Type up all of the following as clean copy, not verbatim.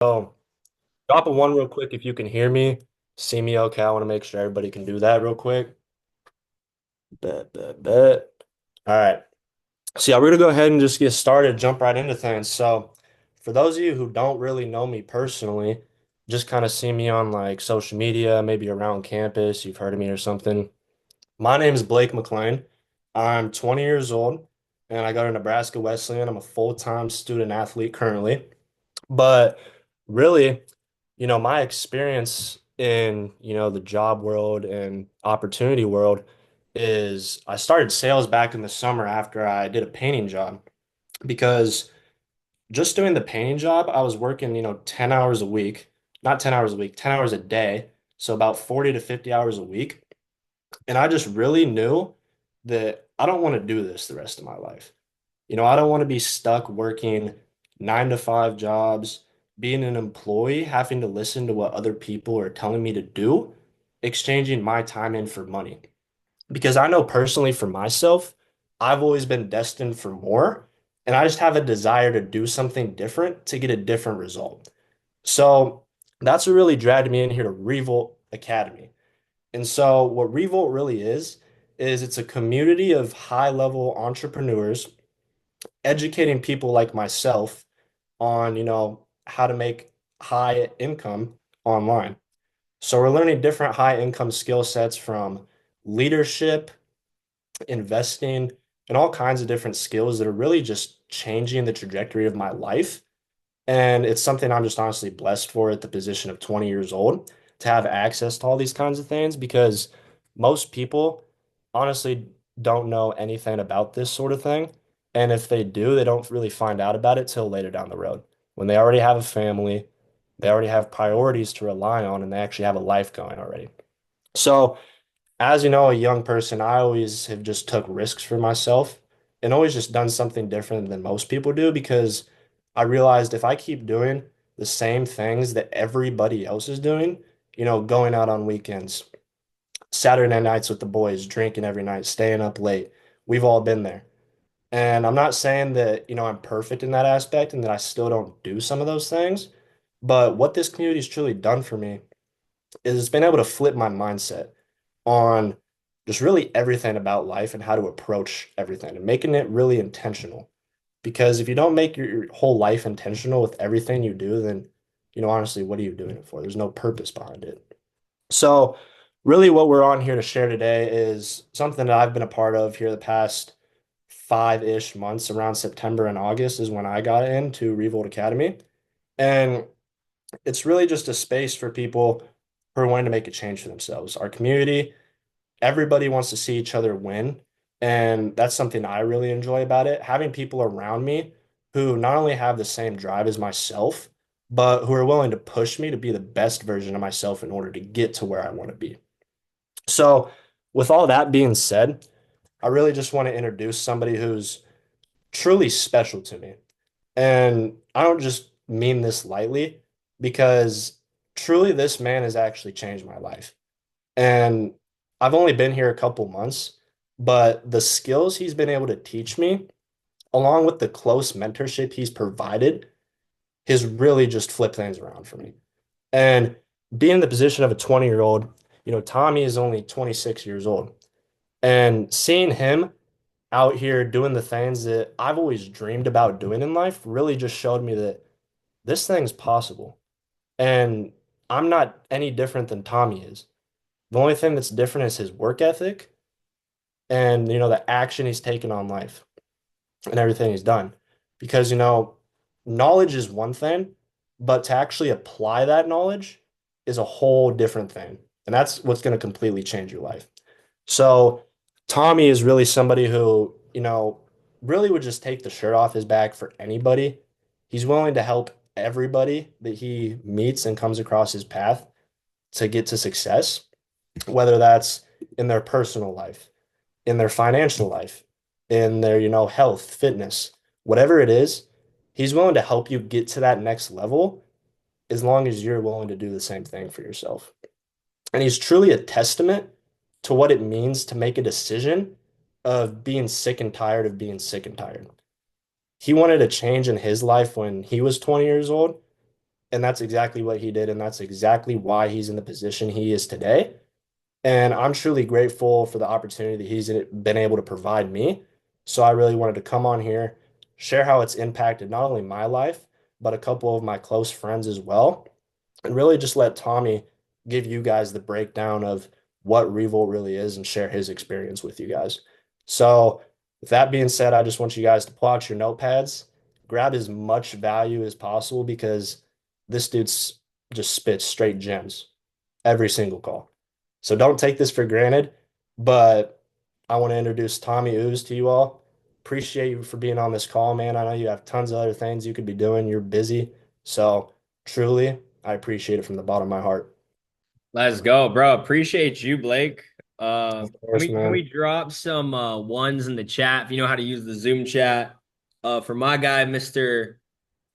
So, drop a one real quick if you can hear me. See me okay. I want to make sure everybody can do that real quick. Bet, bet, bet. All right. So, yeah, we're going to go ahead and just get started, jump right into things. So, for those of you who don't really know me personally, just kind of see me on like social media, maybe around campus, you've heard of me or something. My name is Blake McLean. I'm 20 years old and I go to Nebraska Wesleyan. I'm a full-time student athlete currently. But really, my experience in, the job world and opportunity world is I started sales back in the summer after I did a painting job because just doing the painting job, I was working, 10 hours a week, not 10 hours a week, 10 hours a day. So about 40 to 50 hours a week. And I just really knew that I don't want to do this the rest of my life. I don't want to be stuck working 9 to 5 jobs, being an employee, having to listen to what other people are telling me to do, exchanging my time in for money. Because I know personally for myself, I've always been destined for more, and I just have a desire to do something different to get a different result. So that's what really dragged me in here to Revolt Academy. And so what Revolt really is it's a community of high-level entrepreneurs educating people like myself on, how to make high income online. So we're learning different high income skill sets from leadership, investing, and all kinds of different skills that are really just changing the trajectory of my life. And it's something I'm just honestly blessed for at the position of 20 years old to have access to all these kinds of things because most people honestly don't know anything about this sort of thing. And if they do, they don't really find out about it till later down the road when they already have a family, they already have priorities to rely on, and they actually have a life going already. So, as a young person, I always have just took risks for myself and always just done something different than most people do because I realized if I keep doing the same things that everybody else is doing, going out on weekends, Saturday nights with the boys, drinking every night, staying up late, we've all been there. And I'm not saying that, I'm perfect in that aspect and that I still don't do some of those things, but what this community has truly done for me is it's been able to flip my mindset on just really everything about life and how to approach everything and making it really intentional. Because if you don't make your whole life intentional with everything you do, then, honestly, what are you doing it for? There's no purpose behind it. So, really, what we're on here to share today is something that I've been a part of here the past 5-ish months. Around September and August is when I got into Revolt Academy. And it's really just a space for people who are wanting to make a change for themselves. Our community, everybody wants to see each other win. And that's something I really enjoy about it. Having people around me who not only have the same drive as myself, but who are willing to push me to be the best version of myself in order to get to where I want to be. So, with all that being said, I really just want to introduce somebody who's truly special to me. And I don't just mean this lightly because truly this man has actually changed my life. And I've only been here a couple months, but the skills he's been able to teach me, along with the close mentorship he's provided, has really just flipped things around for me. And being in the position of a 20-year-old, Tommy is only 26 years old. And seeing him out here doing the things that I've always dreamed about doing in life really just showed me that this thing's possible. And I'm not any different than Tommy is. The only thing that's different is his work ethic and the action he's taken on life and everything he's done. Because knowledge is one thing, but to actually apply that knowledge is a whole different thing. And that's what's going to completely change your life. So Tommy is really somebody who, really would just take the shirt off his back for anybody. He's willing to help everybody that he meets and comes across his path to get to success, whether that's in their personal life, in their financial life, in their, health, fitness, whatever it is, he's willing to help you get to that next level as long as you're willing to do the same thing for yourself. And he's truly a testament to what it means to make a decision of being sick and tired of being sick and tired. He wanted a change in his life when he was 20 years old, And that's exactly what he did. And that's exactly why he's in the position he is today. And I'm truly grateful for the opportunity that he's been able to provide me. So I really wanted to come on here, share how it's impacted not only my life, but a couple of my close friends as well, and really just let Tommy give you guys the breakdown of what Revolt really is and share his experience with you guys. So, with that being said, I just want you guys to pull out your notepads, grab as much value as possible because this dude's just spits straight gems every single call. So don't take this for granted, but I want to introduce Tommy Ooze to you all. Appreciate you for being on this call, man. I know you have tons of other things you could be doing. You're busy. So truly, I appreciate it from the bottom of my heart. Let's go, bro. Appreciate you, Blake. Of Can course, we man. drop some ones in the chat if you know how to use the Zoom chat? For my guy, Mr.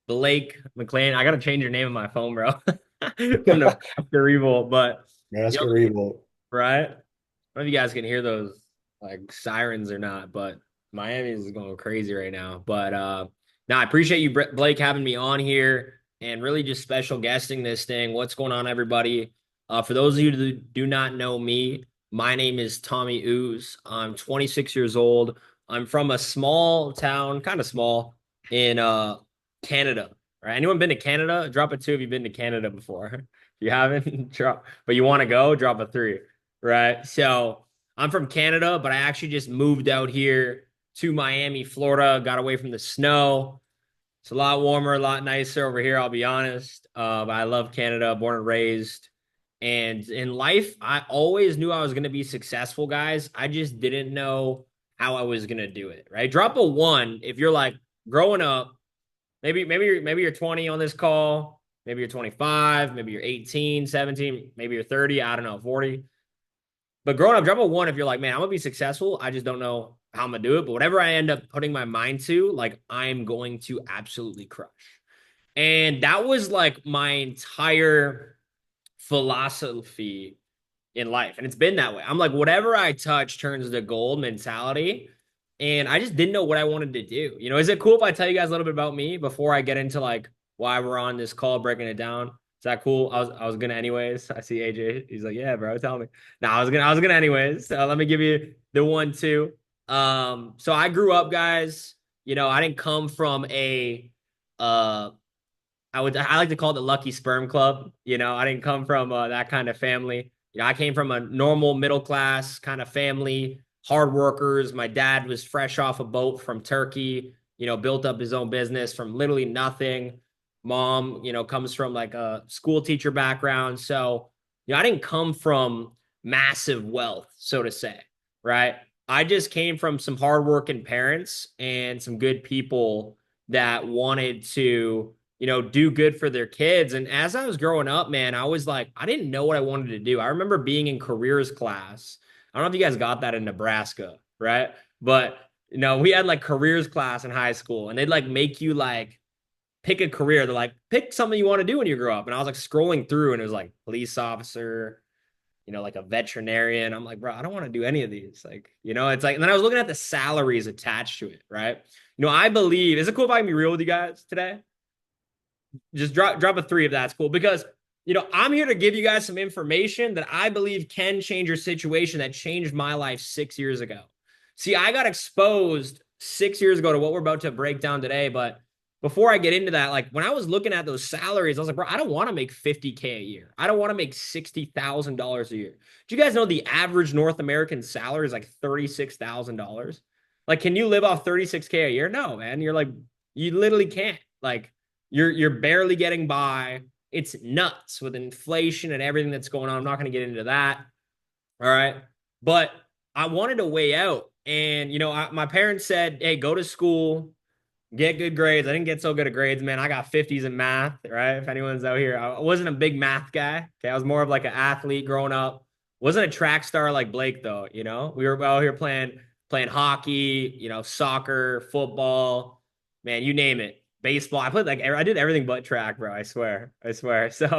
Blake McLean. I gotta change your name on my phone, bro. From the Revolt, but you know, Nebraska Revolt. right? I don't know if you guys can hear those like sirens or not, but Miami is going crazy right now. But now I appreciate you, Blake, having me on here and really just special guesting this thing. What's going on, everybody? For those of you who do not know me, my name is Tommy Ooze. I'm 26 years old. I'm from a small town, kind of small, in Canada. Right? Anyone been to Canada? Drop a two if you've been to Canada before. If you haven't, drop. But you want to go? Drop a three. Right. So I'm from Canada, but I actually just moved out here to Miami, Florida, got away from the snow. It's a lot warmer, a lot nicer over here, I'll be honest. But I love Canada, born and raised. And in life, I always knew I was going to be successful, guys. I just didn't know how I was going to do it, right? Drop a one if you're like growing up, maybe you're 20 on this call, maybe you're 25, maybe you're 18, 17, maybe you're 30, I don't know, 40. But growing up, drop a one if you're like, man, I'm gonna be successful. I just don't know how I'm gonna do it. But whatever I end up putting my mind to, like, I'm going to absolutely crush. And that was like my entire philosophy in life. And it's been that way. I'm like, whatever I touch turns to gold mentality. And I just didn't know what I wanted to do. You know, is it cool if I tell you guys a little bit about me before I get into like why we're on this call, breaking it down? Is that cool? I was gonna anyways. I see AJ. He's like, yeah, bro, tell me. No, I was gonna anyways. So let me give you the one too. So I grew up, guys. You know, I didn't come from a uh I like to call it the lucky sperm club. You know, I didn't come from that kind of family. You know, I came from a normal middle class kind of family, hard workers. My dad was fresh off a boat from Turkey, you know, built up his own business from literally nothing. Mom, you know, comes from like a school teacher background. So, you know, I didn't come from massive wealth, so to say, right? I just came from some hardworking parents and some good people that wanted to, you know, do good for their kids. And as I was growing up, man, I was like, I didn't know what I wanted to do. I remember being in careers class. I don't know if you guys got that in Nebraska, right? But you know, we had like careers class in high school, and they'd like make you like pick a career. They're like, pick something you want to do when you grow up. And I was like scrolling through, and it was like police officer, you know, like a veterinarian. I'm like, bro, I don't want to do any of these. Like, you know, it's like, and then I was looking at the salaries attached to it, right? You know, I believe, is it cool if I can be real with you guys today? Just drop a three if that's cool. Because you know, I'm here to give you guys some information that I believe can change your situation that changed my life 6 years ago. See, I got exposed 6 years ago to what we're about to break down today. But before I get into that, like when I was looking at those salaries, I was like, bro, I don't want to make 50K a year. I don't want to make $60,000 a year. Do you guys know the average North American salary is like $36,000? Like, can you live off 36K a year? No, man. You're like, you literally can't. Like, you're barely getting by. It's nuts with inflation and everything that's going on. I'm not going to get into that. All right. But I wanted a way out. And, you know, my parents said, hey, go to school, get good grades. I didn't get so good at grades, man. I got 50s in math, right? If anyone's out here, I wasn't a big math guy. Okay. I was more of like an athlete growing up. Wasn't a track star like Blake, though. You know, we were out here playing hockey, you know, soccer, football, man, you name it. Baseball. I played like I did everything but track, bro. I swear. I swear. So you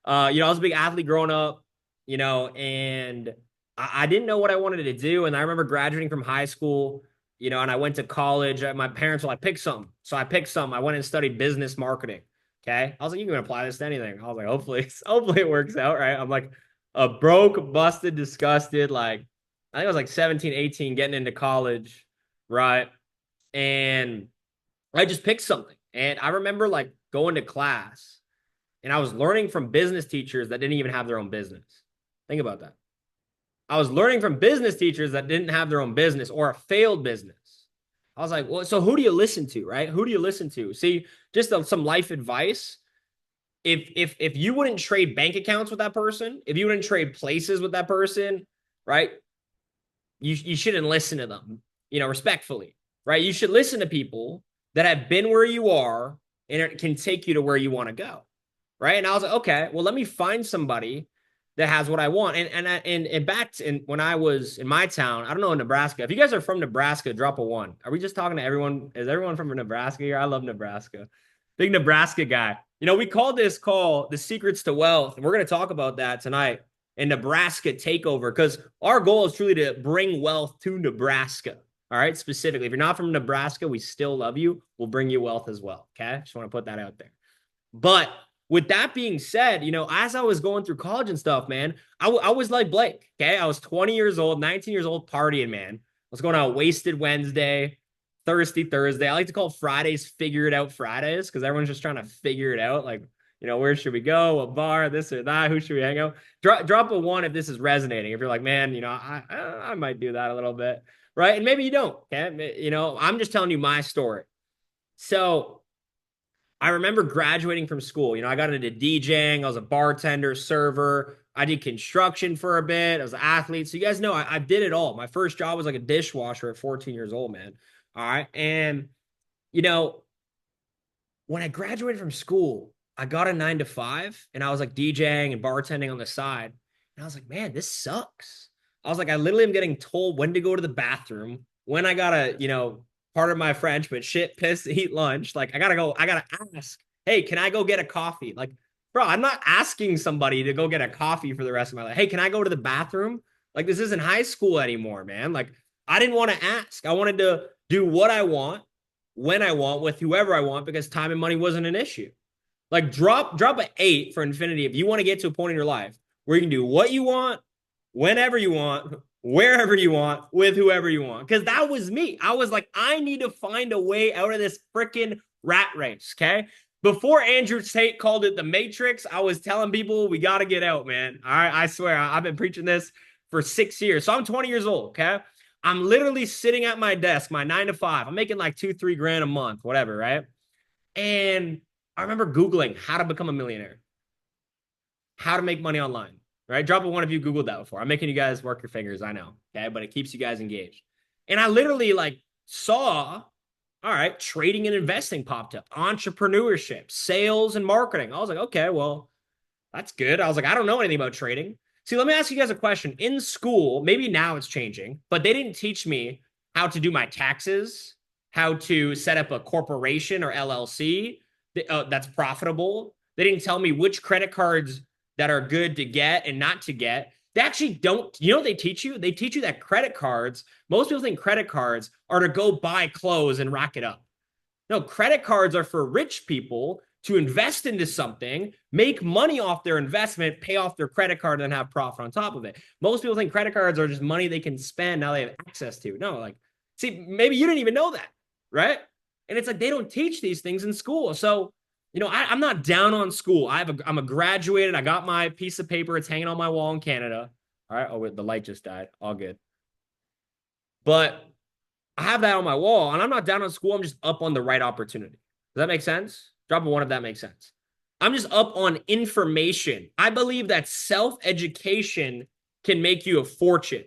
know, I was a big athlete growing up, you know, and I didn't know what I wanted to do. And I remember graduating from high school, you know, and I went to college. My parents were like, pick something. So I picked some. I went and studied business marketing. Okay. I was like, you can apply this to anything. I was like, hopefully it works out, right? I'm like a broke, busted, disgusted, like I think I was like 17, 18, getting into college, right? And I just picked something. And I remember like going to class and I was learning from business teachers that didn't even have their own business. Think about that. I was learning from business teachers that didn't have their own business or a failed business. I was like, well, so who do you listen to, right? Who do you listen to? See, just some life advice. If you wouldn't trade bank accounts with that person, if you wouldn't trade places with that person, right? You shouldn't listen to them, respectfully, right? You should listen to people that have been where you are and it can take you to where you want to go, right? And I was like, okay, well, let me find somebody that has what I want. And back to, when I was in my town, I don't know in Nebraska. If you guys are from Nebraska, drop a one. Are we just talking to everyone? Is everyone from Nebraska here? I love Nebraska. Big Nebraska guy. We called this call the secrets to wealth, and we're going to talk about that tonight in Nebraska Takeover because our goal is truly to bring wealth to Nebraska. All right, specifically, if you're not from Nebraska, we still love you. We'll bring you wealth as well. Okay, just want to put that out there. But with that being said, as I was going through college and stuff, man, I was like Blake. Okay, I was 20 years old, 19 years old, partying, man. I was going on Wasted Wednesday, Thirsty Thursday. I like to call Fridays Figure It Out Fridays because everyone's just trying to figure it out. Like, where should we go? What bar? This or that? Who should we hang out? Drop a one if this is resonating. If you're like, man, I might do that a little bit, right? And maybe you don't. Okay, I'm just telling you my story. So I remember graduating from school. I got into DJing. I was a bartender, server. I did construction for a bit. I was an athlete. So you guys know I did it all. My first job was like a dishwasher at 14 years old, man. All right. And, you know, when I graduated from school, I got a 9 to 5 and I was like DJing and bartending on the side. And I was like, man, this sucks. I was like, I literally am getting told when to go to the bathroom, when I gotta, part of my French, but shit, piss, eat lunch. Like, I gotta ask, hey, can I go get a coffee? Like, bro, I'm not asking somebody to go get a coffee for the rest of my life. Hey, can I go to the bathroom? Like, this isn't high school anymore, man. Like, I didn't want to ask. I wanted to do what I want, when I want, with whoever I want, because time and money wasn't an issue. Like, drop an 8 for infinity if you want to get to a point in your life where you can do what you want, whenever you want, wherever you want, with whoever you want. Because that was me. I was like, I need to find a way out of this freaking rat race. Okay. Before Andrew Tate called it the Matrix, I was telling people we got to get out, man. All right. I swear, I've been preaching this for 6 years. So I'm 20 years old. Okay. I'm literally sitting at my desk, my 9 to 5. I'm making like 2-3 grand a month, whatever. Right. And I remember Googling how to become a millionaire, how to make money online. Right? Drop a one if you Googled that before. I'm making you guys work your fingers, I know. Okay. But it keeps you guys engaged. And I literally like saw, all right, trading and investing popped up, entrepreneurship, sales and marketing. I was like, okay, well, that's good. I was like, I don't know anything about trading. See, let me ask you guys a question. In school, maybe now it's changing, but they didn't teach me how to do my taxes, how to set up a corporation or LLC that's profitable. They didn't tell me which credit cards that are good to get and not to get. They actually don't, what they teach you? They teach you that credit cards, most people think credit cards are to go buy clothes and rack it up. No, credit cards are for rich people to invest into something, make money off their investment, pay off their credit card, and then have profit on top of it. Most people think credit cards are just money they can spend now they have access to. No, like, see, maybe you didn't even know that, right? And it's like they don't teach these things in school. So, I'm not down on school. I'm a graduated. I got my piece of paper. It's hanging on my wall in Canada. All right. Oh, the light just died. All good. But I have that on my wall, and I'm not down on school. I'm just up on the right opportunity. Does that make sense? Drop a one if that makes sense. I'm just up on information. I believe that self-education can make you a fortune.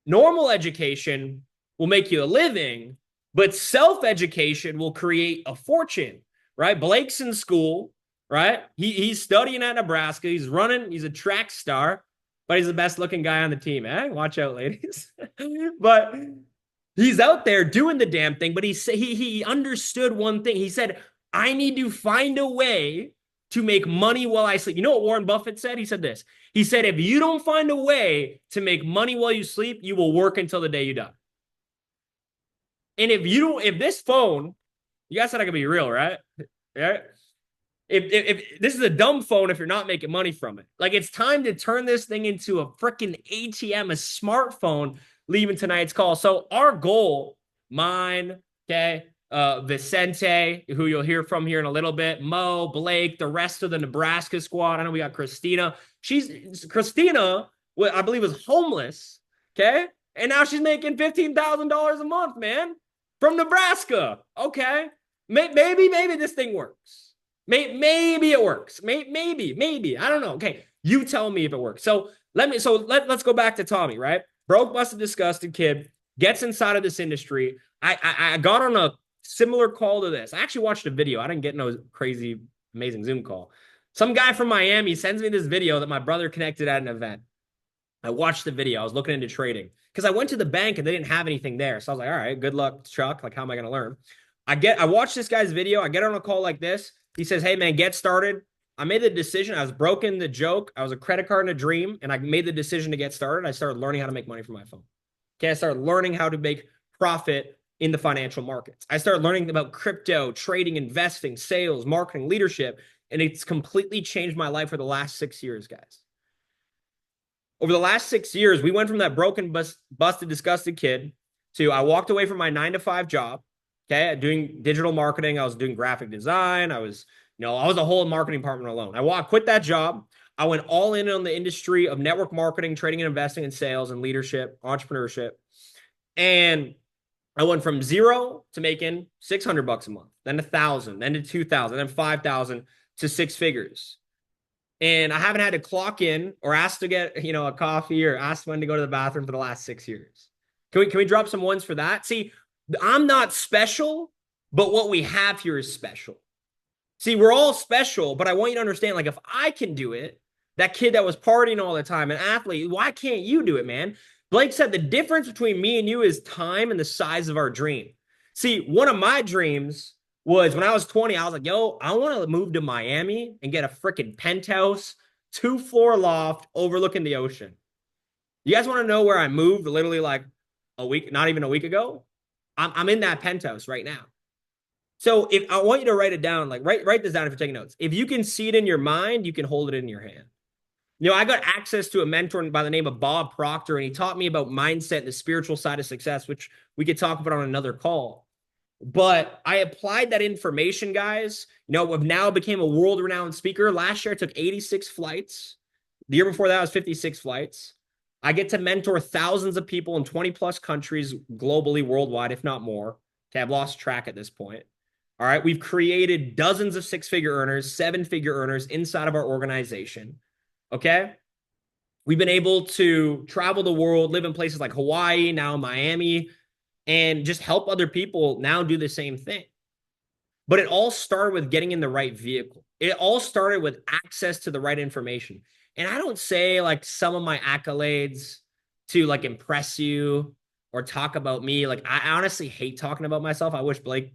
Normal education will make you a living, but self-education will create a fortune, right? Blake's in school, right? He's studying at Nebraska. He's running. He's a track star, but he's the best looking guy on the team. Watch out, ladies. But he's out there doing the damn thing, but he understood one thing. He said, I need to find a way to make money while I sleep. You know what Warren Buffett said? He said this. He said, if you don't find a way to make money while you sleep, you will work until the day you die. And if this phone, you guys said I could be real, right? Yeah. if this is a dumb phone if you're not making money from it. Like it's time to turn this thing into a freaking ATM, a smartphone leaving tonight's call. So our goal, mine, okay, Vicente, who you'll hear from here in a little bit, Mo, Blake, the rest of the Nebraska squad. I know we got Christina. Christina, I believe, was homeless, okay, and now she's making $15,000 a month, man, from Nebraska. Okay, maybe this thing works. Maybe it works. Maybe. I don't know. Okay, you tell me if it works. So let's go back to Tommy, right? Broke, busted, disgusted kid gets inside of this industry. I got on a similar call to this. I actually watched a video. I didn't get no crazy, amazing Zoom call. Some guy from Miami sends me this video that my brother connected at an event. I watched the video. I was looking into trading because I went to the bank and they didn't have anything there. So I was like, all right, good luck, Chuck. Like, how am I going to learn? I watched this guy's video. I get on a call like this. He says, hey, man, get started. I made the decision. I was broken the joke. I was a credit card in a dream, and I made the decision to get started. I started learning how to make money from my phone. Okay, I started learning how to make profit in the financial markets. I started learning about crypto, trading, investing, sales, marketing, leadership, and it's completely changed my life for the last 6 years, guys. Over the last 6 years, we went from that broken, busted, disgusted kid to I walked away from my 9 to 5 job. Okay, doing digital marketing. I was doing graphic design. I was a whole marketing department alone. Quit that job. I went all in on the industry of network marketing, trading and investing, and sales and leadership, entrepreneurship. And I went from zero to making $600 a month, then 1,000, then to 2,000, then 5,000 to 6 figures. And I haven't had to clock in or ask to get, a coffee or ask when to go to the bathroom for the last 6 years. Can we drop some ones for that? See, I'm not special, but what we have here is special. See, we're all special, but I want you to understand, like, if I can do it, that kid that was partying all the time, an athlete, why can't you do it, man? Blake said the difference between me and you is time and the size of our dream. See, one of my dreams was when I was 20, I was like, yo, I want to move to Miami and get a freaking penthouse, 2-floor loft overlooking the ocean. You guys want to know where I moved literally like a week, not even a week ago? I'm in that penthouse right now. So if I want you to write it down, like write this down if you're taking notes. If you can see it in your mind, you can hold it in your hand. I got access to a mentor by the name of Bob Proctor, and he taught me about mindset and the spiritual side of success, which we could talk about on another call. But I applied that information, guys. I've now became a world-renowned speaker. Last year, I took 86 flights. The year before that, was 56 flights. I get to mentor thousands of people in 20 plus countries globally, worldwide, if not more. Okay, I've lost track at this point. All right, we've created dozens of 6-figure earners, 7-figure earners inside of our organization. Okay, we've been able to travel the world, live in places like Hawaii, now Miami, and just help other people now do the same thing. But it all started with getting in the right vehicle. It all started with access to the right information. And I don't say like some of my accolades to like impress you or talk about me. Like I honestly hate talking about myself. I wish Blake,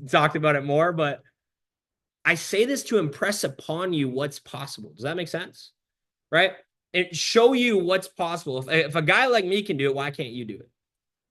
talked about it more, but I say this to impress upon you what's possible. Does that make sense? Right? And show you what's possible. If a guy like me can do it, why can't you do it?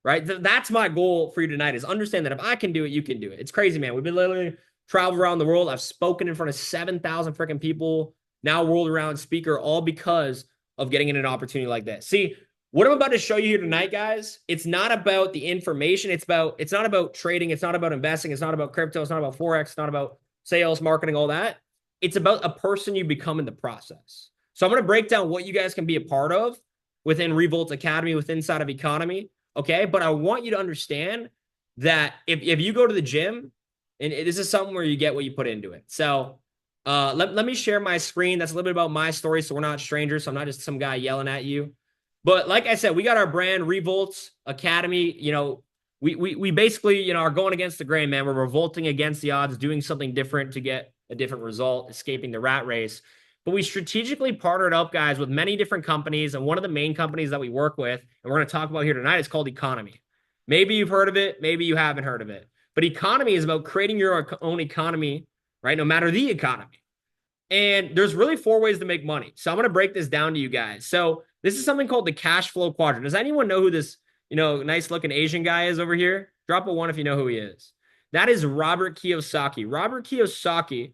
Right? That's my goal for you tonight is understand that if I can do it, you can do it. It's crazy, man. We've been literally traveled around the world. I've spoken in front of 7,000 freaking people, now world-renowned speaker, all because of getting in an opportunity like this. See, what I'm about to show you here tonight, guys, it's not about the information. It's not about trading. It's not about investing. It's not about crypto. It's not about Forex. It's not about sales, marketing, all that. It's about a person you become in the process. So I'm going to break down what you guys can be a part of within Revolt Academy, within inside of Economy. Okay. But I want you to understand that if you go to the gym, and this is something where you get what you put into it. So let me share my screen. That's a little bit about my story. So we're not strangers. So I'm not just some guy yelling at you. But like I said, we got our brand Revolt Academy. We basically, are going against the grain, man. We're revolting against the odds, doing something different to get a different result, escaping the rat race. But we strategically partnered up, guys, with many different companies. And one of the main companies that we work with, and we're going to talk about here tonight, is called Economy. Maybe you've heard of it. Maybe you haven't heard of it. But Economy is about creating your own economy, right? No matter the economy. And there's really 4 ways to make money. So I'm going to break this down to you guys. So this is something called the cash flow quadrant. Does anyone know who this, nice looking Asian guy is over here? Drop a 1 if you know who he is. That is Robert Kiyosaki. Robert Kiyosaki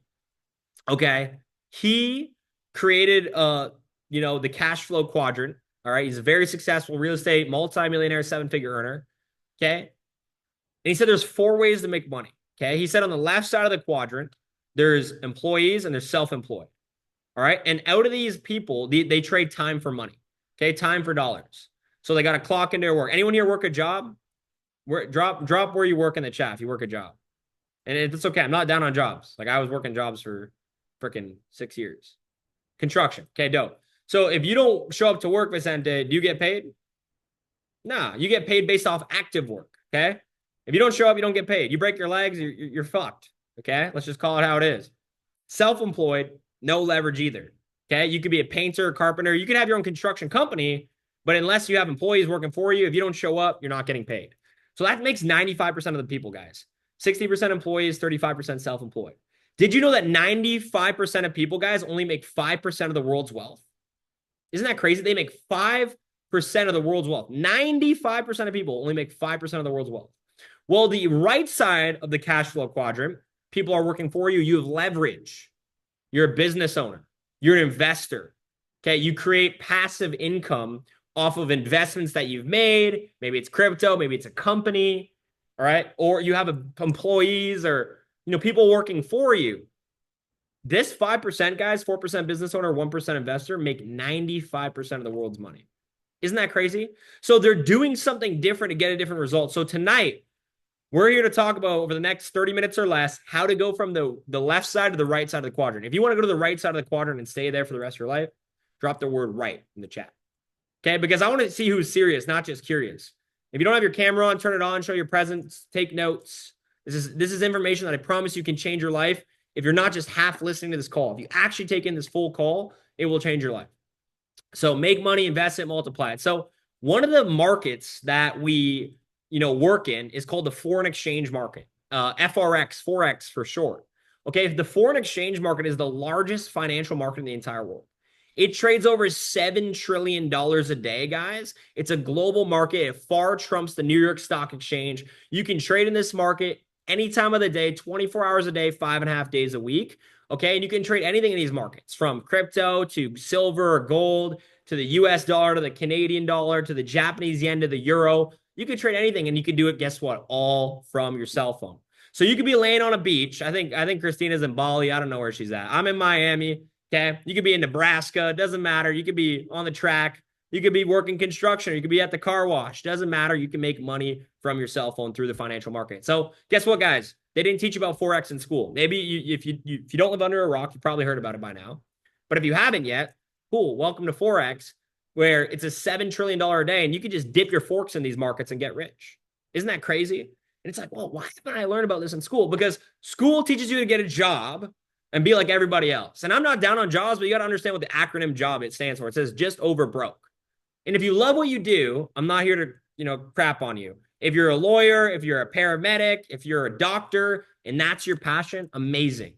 Okay. He created the cash flow quadrant. All right. He's a very successful real estate multimillionaire, seven-figure earner. Okay. And he said there's four ways to make money. Okay. He said on the left side of the quadrant, there's employees and there's self-employed. All right. And out of these people, they trade time for money. Okay. Time for dollars. So they got to clock into their work. Anyone here work a job? Drop where you work in the chat if you work a job. And it's okay. I'm not down on jobs. Like I was working jobs for freaking 6 years. Construction. Okay, dope. So if you don't show up to work, Vicente, do you get paid? Nah, you get paid based off active work. Okay. If you don't show up, you don't get paid. You break your legs, you're fucked. Okay. Let's just call it how it is. Self-employed, no leverage either. Okay. You could be a painter, carpenter. You could have your own construction company, but unless you have employees working for you, if you don't show up, you're not getting paid. So that makes 95% of the people, guys. 60% employees, 35% self-employed. Did you know that 95% of people, guys, only make 5% of the world's wealth? Isn't that crazy? They make 5% of the world's wealth. 95% of people only make 5% of the world's wealth. Well, the right side of the cash flow quadrant, people are working for you. You have leverage. You're a business owner. You're an investor. Okay. You create passive income off of investments that you've made. Maybe it's crypto, maybe it's a company. All right. Or you have employees or people working for you. This 5%, guys, 4% business owner, 1% investor make 95% of the world's money. Isn't that crazy? So they're doing something different to get a different result. So tonight, we're here to talk about over the next 30 minutes or less how to go from the left side to the right side of the quadrant. If you want to go to the right side of the quadrant and stay there for the rest of your life, drop the word right in the chat. Okay? Because I want to see who's serious, not just curious. If you don't have your camera on, turn it on, show your presence, take notes. This is information that I promise you can change your life. If you're not just half listening to this call, if you actually take in this full call, it will change your life. So make money, invest it, multiply it. So one of the markets that we work in is called the foreign exchange market, FRX, Forex for short. Okay, the foreign exchange market is the largest financial market in the entire world. It trades over $7 trillion a day, guys. It's a global market. It far trumps the New York Stock Exchange. You can trade in this market any time of the day, 24 hours a day, 5.5 days a week. Okay, and you can trade anything in these markets from crypto to silver or gold to the US dollar to the Canadian dollar to the Japanese yen to the euro. You can trade anything and you can do it, guess what? All from your cell phone. So you could be laying on a beach. I think Christina's in Bali. I don't know where she's at. I'm in Miami. Okay. You could be in Nebraska. It doesn't matter. You could be on the track. You could be working construction. You could be at the car wash. Doesn't matter. You can make money from your cell phone through the financial market. So guess what, guys? They didn't teach you about Forex in school. Maybe if you don't live under a rock, you probably heard about it by now. But if you haven't yet, cool. Welcome to Forex, where it's a $7 trillion a day and you can just dip your forks in these markets and get rich. Isn't that crazy? And it's like, well, why haven't I learned about this in school? Because school teaches you to get a job and be like everybody else. And I'm not down on jobs, but you got to understand what the acronym job it stands for. It says just over broke. And if you love what you do, I'm not here to, crap on you. If you're a lawyer, if you're a paramedic, if you're a doctor, and that's your passion, amazing.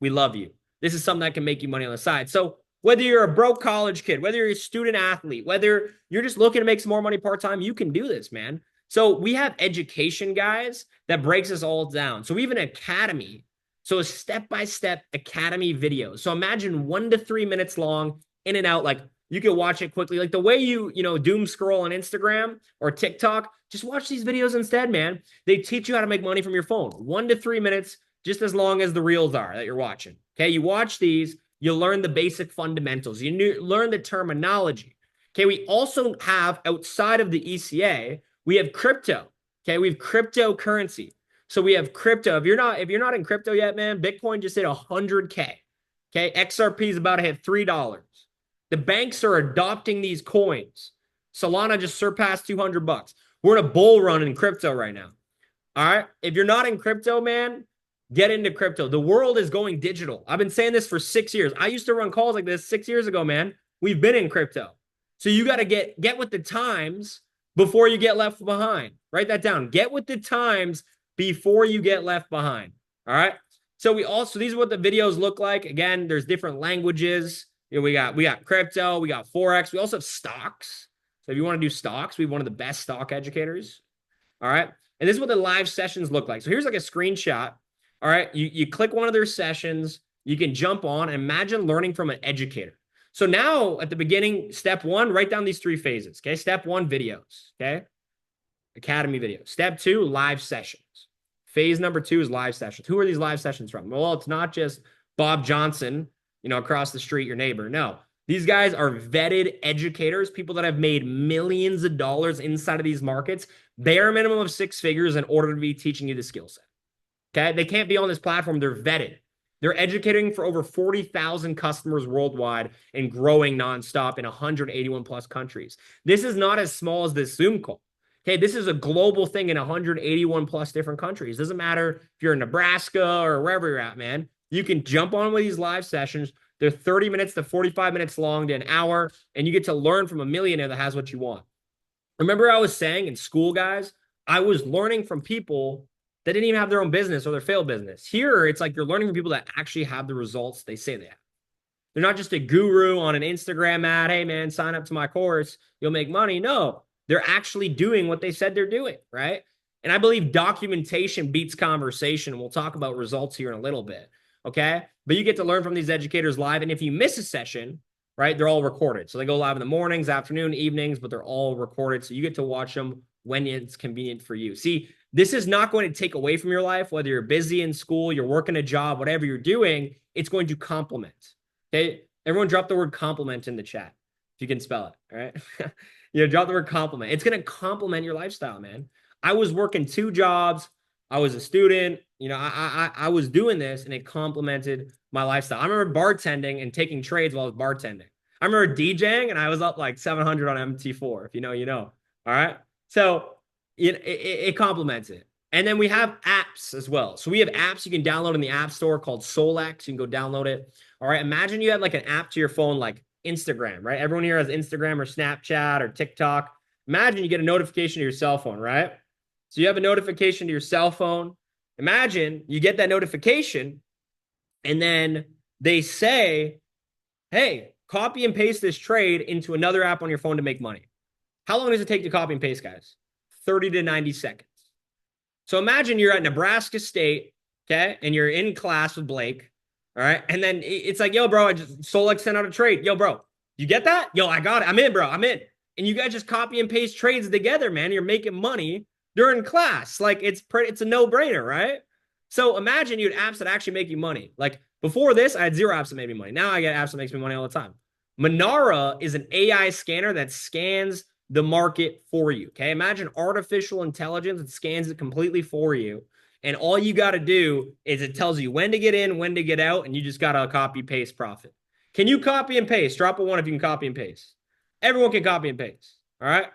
We love you. This is something that can make you money on the side. So whether you're a broke college kid, whether you're a student athlete, whether you're just looking to make some more money part-time, you can do this, man. So we have education, guys, that breaks us all down. So we have an academy. So a step-by-step academy video. So imagine 1 to 3 minutes long, in and out, like you can watch it quickly. Like the way you doom scroll on Instagram or TikTok, just watch these videos instead, man. They teach you how to make money from your phone. 1 to 3 minutes, just as long as the reels are that you're watching. Okay, you watch these, you learn the basic fundamentals. You learn the terminology. Okay, we also have, outside of the ECA, we have crypto. Okay, we have cryptocurrency. So we have crypto. If you're not in crypto yet, man, Bitcoin just hit 100K. Okay, XRP is about to hit $3. The banks are adopting these coins. Solana just surpassed 200 bucks. We're in a bull run in crypto right now. All right. If you're not in crypto, man, get into crypto. The world is going digital. I've been saying this for 6 years. I used to run calls like this 6 years ago, man. We've been in crypto. So you got to get with the times before you get left behind. Write that down. Get with the times before you get left behind. All right. So these are what the videos look like. Again, there's different languages. We got crypto, we got Forex, we also have stocks. So if you want to do stocks, we have one of the best stock educators. All right. And this is what the live sessions look like. So here's like a screenshot. All right. You click one of their sessions. You can jump on and imagine learning from an educator. So now at the beginning, step one, write down these three phases. Okay. Step one, videos. Okay. Academy videos. Step two, live sessions. Phase number two is live sessions. Who are these live sessions from? Well, it's not just Bob Johnson, across the street, your neighbor. No, these guys are vetted educators, people that have made millions of dollars inside of these markets, bare minimum of six figures in order to be teaching you the skill set. Okay. They can't be on this platform. They're vetted. They're educating for over 40,000 customers worldwide and growing nonstop in 181 plus countries. This is not as small as this Zoom call. Okay, this is a global thing in 181 plus different countries. Doesn't matter if you're in Nebraska or wherever you're at, man. You can jump on with these live sessions. They're 30 minutes to 45 minutes long to an hour, and you get to learn from a millionaire that has what you want. Remember, I was saying in school, guys, I was learning from people that didn't even have their own business or their failed business. Here, it's like you're learning from people that actually have the results they say they have. They're not just a guru on an Instagram ad. Hey, man, sign up to my course. You'll make money. No, they're actually doing what they said they're doing, right? And I believe documentation beats conversation. We'll talk about results here in a little bit, okay? But you get to learn from these educators live. And if you miss a session, right, they're all recorded. So they go live in the mornings, afternoon, evenings, but they're all recorded. So you get to watch them when it's convenient for you. See, this is not going to take away from your life, whether you're busy in school, you're working a job, whatever you're doing, it's going to complement. Okay. Everyone drop the word compliment in the chat if you can spell it. All right. Drop the word compliment. It's going to complement your lifestyle, man. I was working two jobs. I was a student. I was doing this and it complemented my lifestyle. I remember bartending and taking trades while I was bartending. I remember DJing and I was up like 700 on MT4. If you know, you know. All right. So it complements it. And then we have apps as well. So we have apps you can download in the App Store called Solex. You can go download it. All right. Imagine you had like an app to your phone like Instagram, right? Everyone here has Instagram or Snapchat or TikTok. Imagine you get a notification to your cell phone, right? So you have a notification to your cell phone. Imagine you get that notification and then they say, hey, copy and paste this trade into another app on your phone to make money. How long does it take to copy and paste, guys? 30 to 90 seconds. So imagine you're at Nebraska State, okay, and you're in class with Blake, all right, and then it's like, yo, bro, I just Solex sent out a trade. Yo, bro, you get that? Yo, I got it. I'm in, bro. I'm in. And you guys just copy and paste trades together, man. You're making money during class. Like it's a no-brainer, right? So imagine you had apps that actually make you money. Like before this, I had zero apps that made me money. Now I get apps that makes me money all the time. Monara is an AI scanner that scans the market for you. Okay. Imagine artificial intelligence. It scans it completely for you. And all you got to do is it tells you when to get in, when to get out, and you just got to copy paste profit. Can you copy and paste? Drop a one if you can copy and paste. Everyone can copy and paste. All right.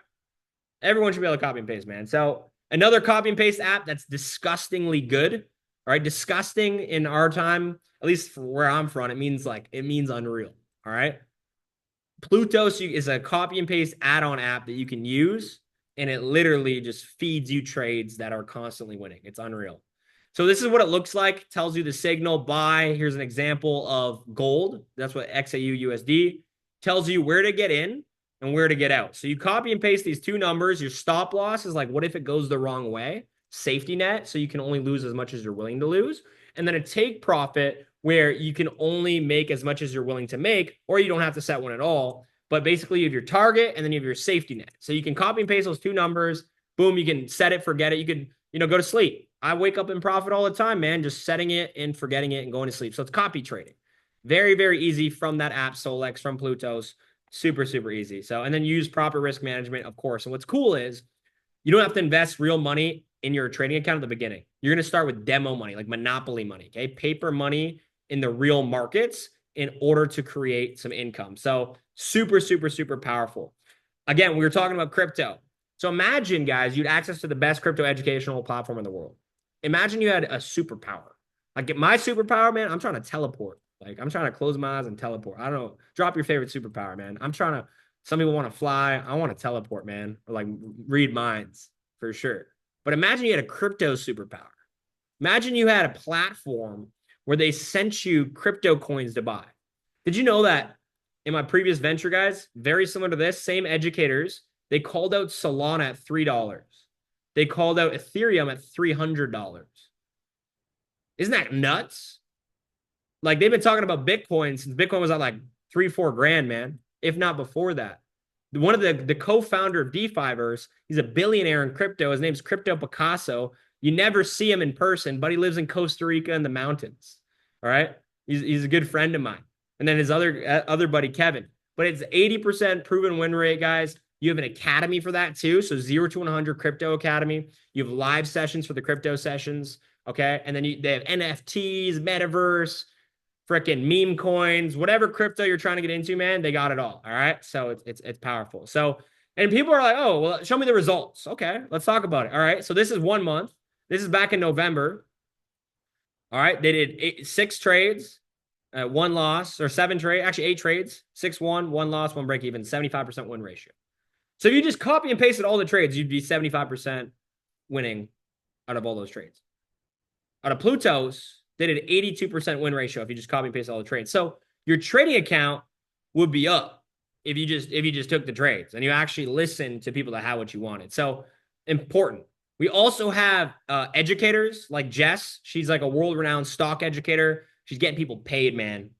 Everyone should be able to copy and paste, man. So another copy and paste app that's disgustingly good. All right. Disgusting in our time, at least for where I'm from, it means unreal. All right. Plutos is a copy and paste add-on app that you can use, and it literally just feeds you trades that are constantly winning. It's unreal. So this is what it looks like. Tells you the signal buy. Here's an example of gold. That's what XAU USD tells you where to get in and where to get out. So you copy and paste these two numbers. Your stop loss is like, what if it goes the wrong way? Safety net, so you can only lose as much as you're willing to lose. And then a take profit where you can only make as much as you're willing to make, or you don't have to set one at all. But basically, you have your target and then you have your safety net. So you can copy and paste those two numbers. Boom, you can set it, forget it. You can, go to sleep. I wake up in profit all the time, man, just setting it and forgetting it and going to sleep. So it's copy trading. Very, very easy from that app, Solex, from Plutos. Super, super easy. So, and then use proper risk management, of course. And what's cool is you don't have to invest real money in your trading account at the beginning. You're going to start with demo money, like monopoly money, okay? Paper money in the real markets in order to create some income. So super, super, super powerful. Again, we were talking about crypto. So imagine, guys, you'd access to the best crypto educational platform in the world. Imagine you had a superpower. Like my superpower, man, I'm trying to teleport. Like I'm trying to close my eyes and teleport. I don't know. Drop your favorite superpower, man. Some people want to fly. I want to teleport, man. Or like read minds for sure. But imagine you had a crypto superpower. Imagine you had a platform where they sent you crypto coins to buy. Did you know that in my previous venture, guys, very similar to this, same educators, they called out Solana at $3. They called out Ethereum at $300. Isn't that nuts? Like they've been talking about Bitcoin since Bitcoin was at like 3, 4 grand, man, if not before that. One of the co-founder of DeFiverse, he's a billionaire in crypto. His name's Crypto Picasso. You never see him in person, but he lives in Costa Rica in the mountains. All right, he's a good friend of mine. And then his other buddy Kevin. But it's 80% proven win rate, guys. You have an academy for that too. So 0 to 100 crypto academy. You have live sessions for the crypto sessions. Okay, and then they have NFTs, metaverse, freaking meme coins, whatever crypto you're trying to get into, man, they got it all. All right. So it's powerful. So, and people are like, oh, well, show me the results. Okay, let's talk about it. All right. So this is 1 month. This is back in November. All right. They did 6 trades, 1 loss, or 7 trade, actually 8 trades, 6 won, 1 loss, 1 break even, 75% win ratio. So if you just copy and pasted all the trades, you'd be 75% winning out of all those trades. Out of Pluto's, they did an 82% win ratio if you just copy and paste all the trades. So your trading account would be up if you just took the trades and you actually listened to people that had what you wanted. So important. We also have educators like Jess. She's like a world-renowned stock educator. She's getting people paid, man.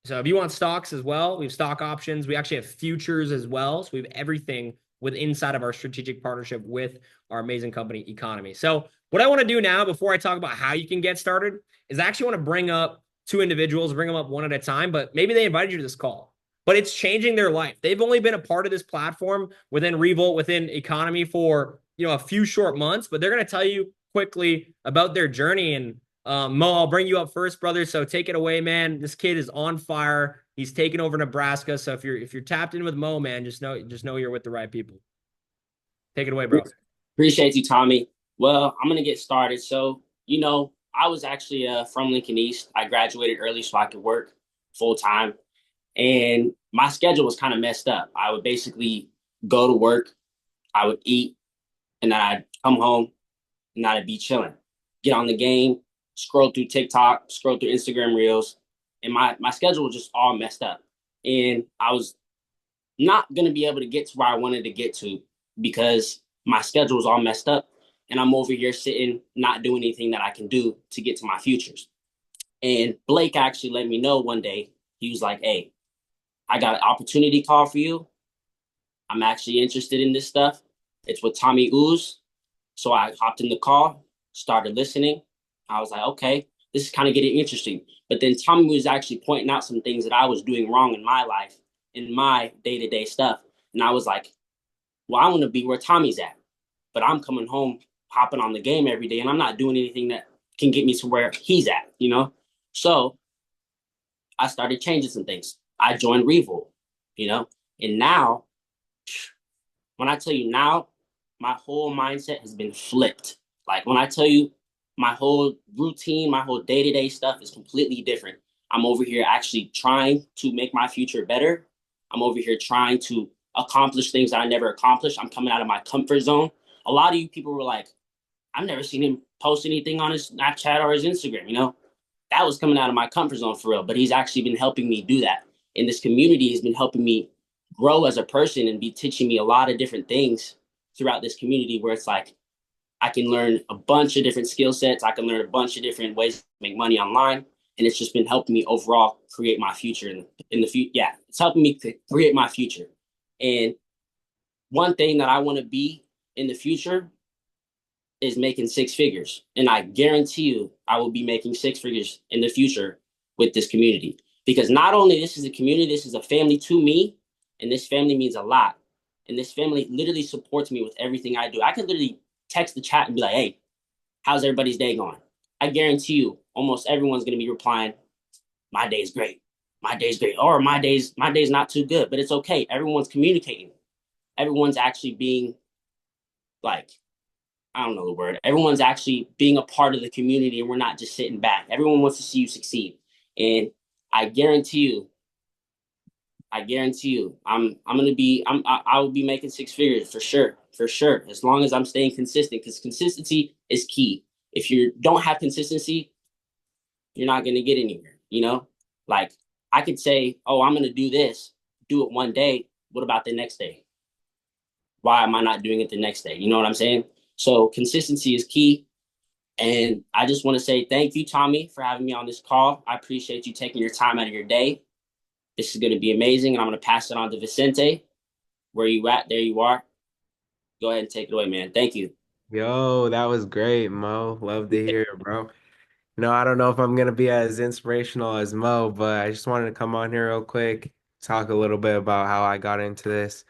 So if you want stocks as well, we have stock options. We actually have futures as well. So we have everything with inside of our strategic partnership with our amazing company, Economy. So what I want to do now, before I talk about how you can get started, is I actually want to bring up 2 individuals, bring them up one at a time, but maybe they invited you to this call, but it's changing their life. They've only been a part of this platform within Revolt, within Economy for, a few short months, but they're going to tell you quickly about their journey. And Mo, I'll bring you up first, brother. So take it away, man. This kid is on fire. He's taking over Nebraska. So if you're tapped in with Mo, man, just know you're with the right people. Take it away, bro. Appreciate you, Tommy. Well, I'm gonna get started. So, I was actually from Lincoln East. I graduated early so I could work full time, and my schedule was kind of messed up. I would basically go to work, I would eat, and then I'd come home, and I'd be chilling, get on the game, scroll through TikTok, scroll through Instagram Reels, and my schedule was just all messed up, and I was not gonna be able to get to where I wanted to get to because my schedule was all messed up and I'm over here sitting, not doing anything that I can do to get to my futures. And Blake actually let me know one day, he was like, hey, I got an opportunity call for you. I'm actually interested in this stuff. It's with Tommy Ooze. So I hopped in the call, started listening. I was like, okay, this is kind of getting interesting. But then Tommy was actually pointing out some things that I was doing wrong in my life, in my day-to-day stuff. And I was like, well, I want to be where Tommy's at, but I'm coming home, hopping on the game every day, and I'm not doing anything that can get me to where he's at. So I started changing some things. I joined Revolt, and now, when I tell you now, my whole mindset has been flipped. Like when I tell you my whole routine, my whole day-to-day stuff is completely different. I'm over here actually trying to make my future better. I'm over here trying to accomplish things that I never accomplished. I'm coming out of my comfort zone. A lot of you people were like, I've never seen him post anything on his Snapchat or his Instagram. That was coming out of my comfort zone for real. But he's actually been helping me do that. And this community has been helping me grow as a person and be teaching me a lot of different things throughout this community where it's like, I can learn a bunch of different skill sets. I can learn a bunch of different ways to make money online. And it's just been helping me overall create my future in the future. Yeah, it's helping me create my future. And one thing that I want to be in the future is making 6 figures. And I guarantee you, I will be making 6 figures in the future with this community. Because not only this is a community, this is a family to me. And this family means a lot. And this family literally supports me with everything I do. I could literally text the chat and be like, hey, how's everybody's day going? I guarantee you, almost everyone's going to be replying, my day's great. My day's great. Or my day's not too good, but it's okay. Everyone's communicating. Everyone's actually being like, I don't know the word. Everyone's actually being a part of the community and we're not just sitting back. Everyone wants to see you succeed. And I guarantee you, I will be making 6 figures for sure. As long as I'm staying consistent, because consistency is key. If you don't have consistency, you're not going to get anywhere. Like I could say, oh, I'm going to do this, do it one day. What about the next day? Why am I not doing it the next day? You know what I'm saying? So consistency is key. And I just want to say thank you, Tommy, for having me on this call. I appreciate you taking your time out of your day. This is going to be amazing. And I'm going to pass it on to Vicente. Where you at? There you are. Go ahead and take it away, man. Thank you. Yo, that was great, Mo. Love to hear it, bro. I don't know if I'm gonna be as inspirational as Mo, but I just wanted to come on here real quick, talk a little bit about how I got into this.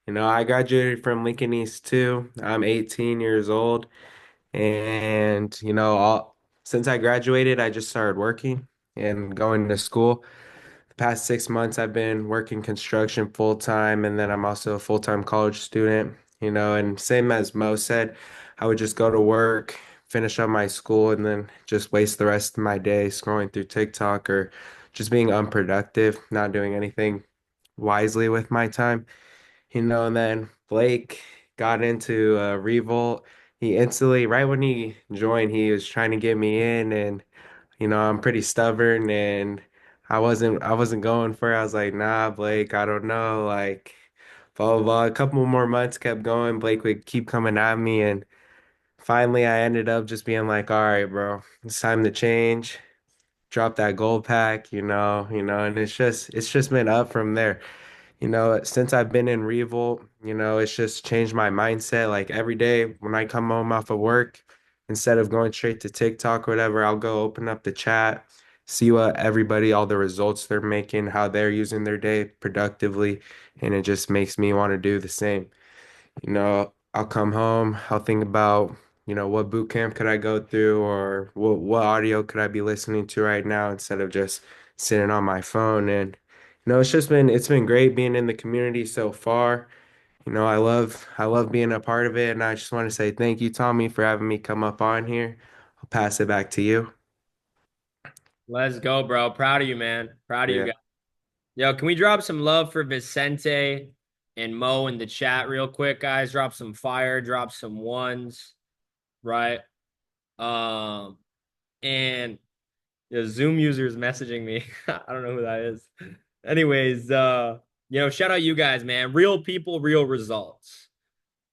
I graduated from Lincoln East too. I'm 18 years old, and since I graduated, I just started working and going to school. The past 6 months, I've been working construction full time, and then I'm also a full-time college student, and same as Mo said, I would just go to work, finish up my school, and then just waste the rest of my day scrolling through TikTok or just being unproductive, not doing anything wisely with my time, and then Blake got into Revolt. He instantly, right when he joined, he was trying to get me in, and I'm pretty stubborn and I wasn't going for it. I was like, nah, Blake, I don't know. Like, blah, blah, blah. A couple more months kept going. Blake would keep coming at me. And finally, I ended up just being like, all right, bro, it's time to change. Drop that gold pack, and it's just been up from there. Since I've been in Revolt, it's just changed my mindset. Like every day when I come home off of work, instead of going straight to TikTok or whatever, I'll go open up the chat, see what everybody, all the results they're making, how they're using their day productively, and it just makes me want to do the same. I'll come home, I'll think about, what boot camp could I go through or what audio could I be listening to right now instead of just sitting on my phone. And it's been great being in the community so far. I love being a part of it, and I just want to say thank you, Tommy, for having me come up on here. I'll pass it back to you. Let's go, bro. Proud of you, man. Proud of you Yeah. guys. Yo, can we drop some love for Vicente and Mo in the chat real quick, guys? Drop some fire, drop some ones, right? Um, and the Zoom user is messaging me. I don't know who that is. Anyways, shout out you guys, man. Real people, real results.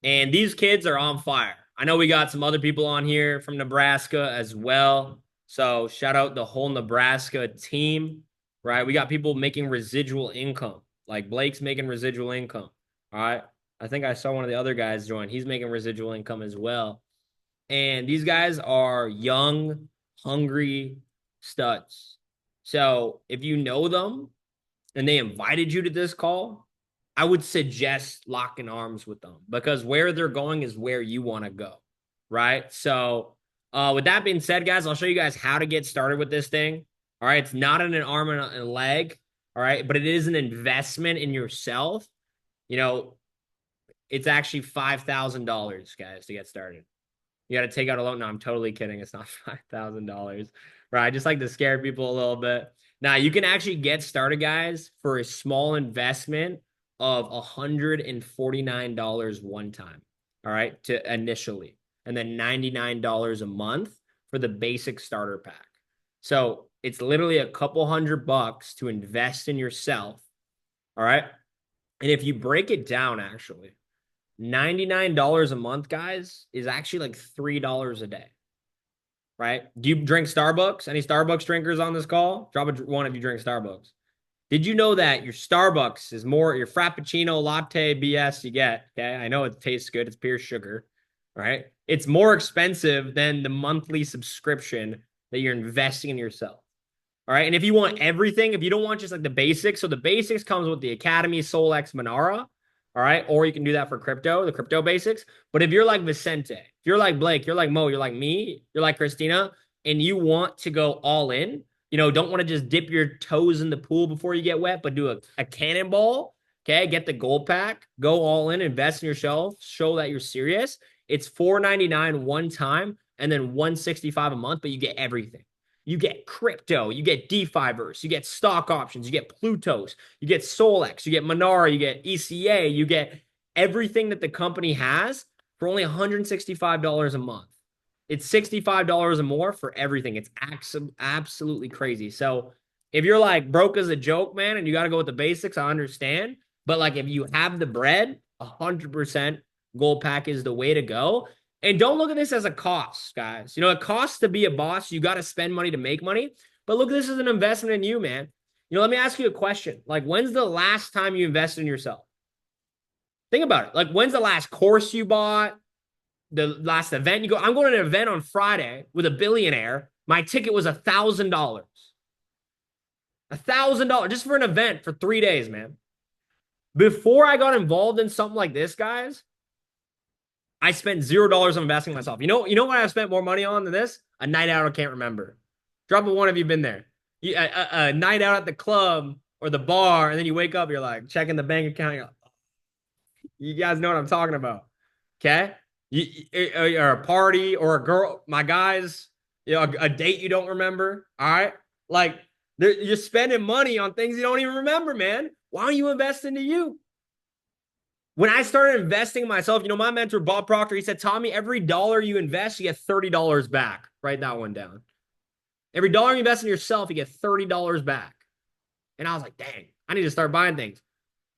And these kids are on fire. I know we got some other people on here from Nebraska as well. So shout out the whole Nebraska team, right? We got people making residual income. Like Blake's making residual income. All right. I think I saw one of the other guys join. He's making residual income as well. And these guys are young, hungry studs. So if you know them and they invited you to this call, I would suggest locking arms with them because where they're going is where you want to go. Right. So, with that being said, guys, I'll show you guys how to get started with this thing. All right. It's not an arm and a leg. All right. But it is an investment in yourself. You know, it's actually $5,000, guys, to get started. You got to take out a loan. No, I'm totally kidding. It's not $5,000. Right. I just like to scare people a little bit. Now, you can actually get started, guys, for a small investment of $149 one time. All right. To initially, and then $99 a month for the basic starter pack. So it's literally a couple $100 to invest in yourself. All right. And if you break it down, actually, $99 a month, guys, is actually like $3 a day, right? Do you drink Starbucks? Any Starbucks drinkers on this call? Drop a one if you drink Starbucks. Did you know that your Starbucks is more your Frappuccino, latte, BS you get? Okay. I know it tastes good. It's pure sugar, right? It's more expensive than the monthly subscription that you're investing in yourself. All right. And if you want everything, if you don't want just like the basics, so the basics comes with the Academy, Solex, Monara. All right. Or you can do that for crypto, the crypto basics. But if you're like Vicente, if you're like Blake, you're like Mo, you're like me, you're like Christina, and you want to go all in, don't want to just dip your toes in the pool before you get wet, but do a cannonball. Okay. Get the gold pack, go all in, invest in yourself, show that you're serious. It's $499 one time and then $165 a month, but you get everything. You get crypto, you get DeFiverse, you get stock options, you get Plutos, you get Solex, you get Monara, you get ECA, you get everything that the company has for only $165 a month. It's $65 or more for everything. It's absolutely crazy. So if you're like broke as a joke, man, and you got to go with the basics, I understand. But like if you have the bread, 100% gold pack is the way to go. And don't look at this as a cost, guys. You know, it costs to be a boss. You got to spend money to make money. But look, this is an investment in you, man. You know, let me ask you a question. Like, when's the last time you invested in yourself? Think about it. Like, when's the last course you bought? The last event you go? I'm going to an event on Friday with a billionaire. My ticket was $1,000. $1,000 just for an event for 3 days, man. Before I got involved in something like this, guys, I spent $0 on investing in myself. You know what I spent more money on than this? A night out I can't remember. Drop a one if you've been there. A night out at the club or the bar, and then you wake up, you're like checking the bank account. You're like, you guys know what I'm talking about. Okay? Or a party or a girl, my guys, you know, a date you don't remember. All right. Like you're spending money on things you don't even remember, man. Why don't you invest into you? When I started investing in myself, you know, my mentor, Bob Proctor, he said, Tommy, every dollar you invest, you get $30 back. Write that one down. Every dollar you invest in yourself, you get $30 back. And I was like, dang, I need to start buying things.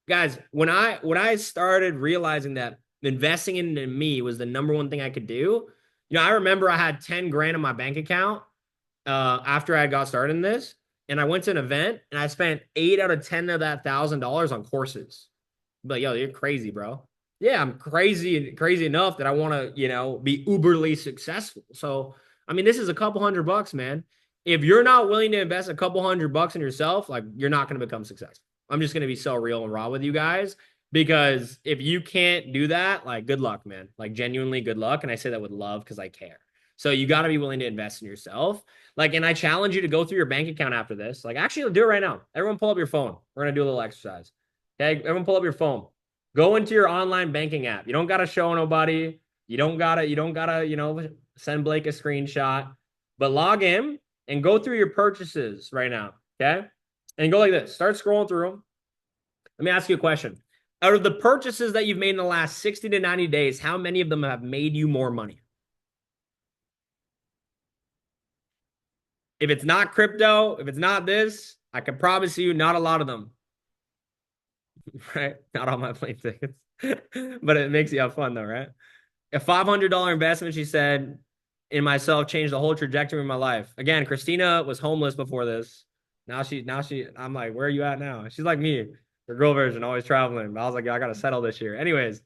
Guys, when I started realizing that investing into me was the number one thing I could do, you know, I remember I had 10 grand in my bank account after I got started in this. And I went to an event and I spent 8 out of 10 of that $1,000 on courses. But yo, you're crazy, bro. Yeah, I'm crazy enough that I want to, you know, be uberly successful. So, I mean, this is a couple $100, man. If you're not willing to invest a couple $100 in yourself, like you're not going to become successful. I'm just going to be so real and raw with you guys, because if you can't do that, like good luck, man. Like genuinely good luck. And I say that with love because I care. So you got to be willing to invest in yourself. Like, and I challenge you to go through your bank account after this. Like, actually, do it right now. Everyone pull up your phone. We're going to do a little exercise. Okay, everyone pull up your phone. Go into your online banking app. You don't got to show nobody. You don't gotta, you know, send Blake a screenshot, but log in and go through your purchases right now. Okay. And go like this. Start scrolling through them. Let me ask you a question. Out of the purchases that you've made in the last 60 to 90 days, how many of them have made you more money? If it's not crypto, if it's not this, I can promise you not a lot of them. Right? Not all my plane tickets. But it makes you have fun though, right? A $500 investment, she said, in myself changed the whole trajectory of my life. Again, Christina was homeless before this. Now she, I'm like, where are you at now? She's like me, the girl version, always traveling. But I was like, I got to settle this year. Anyways,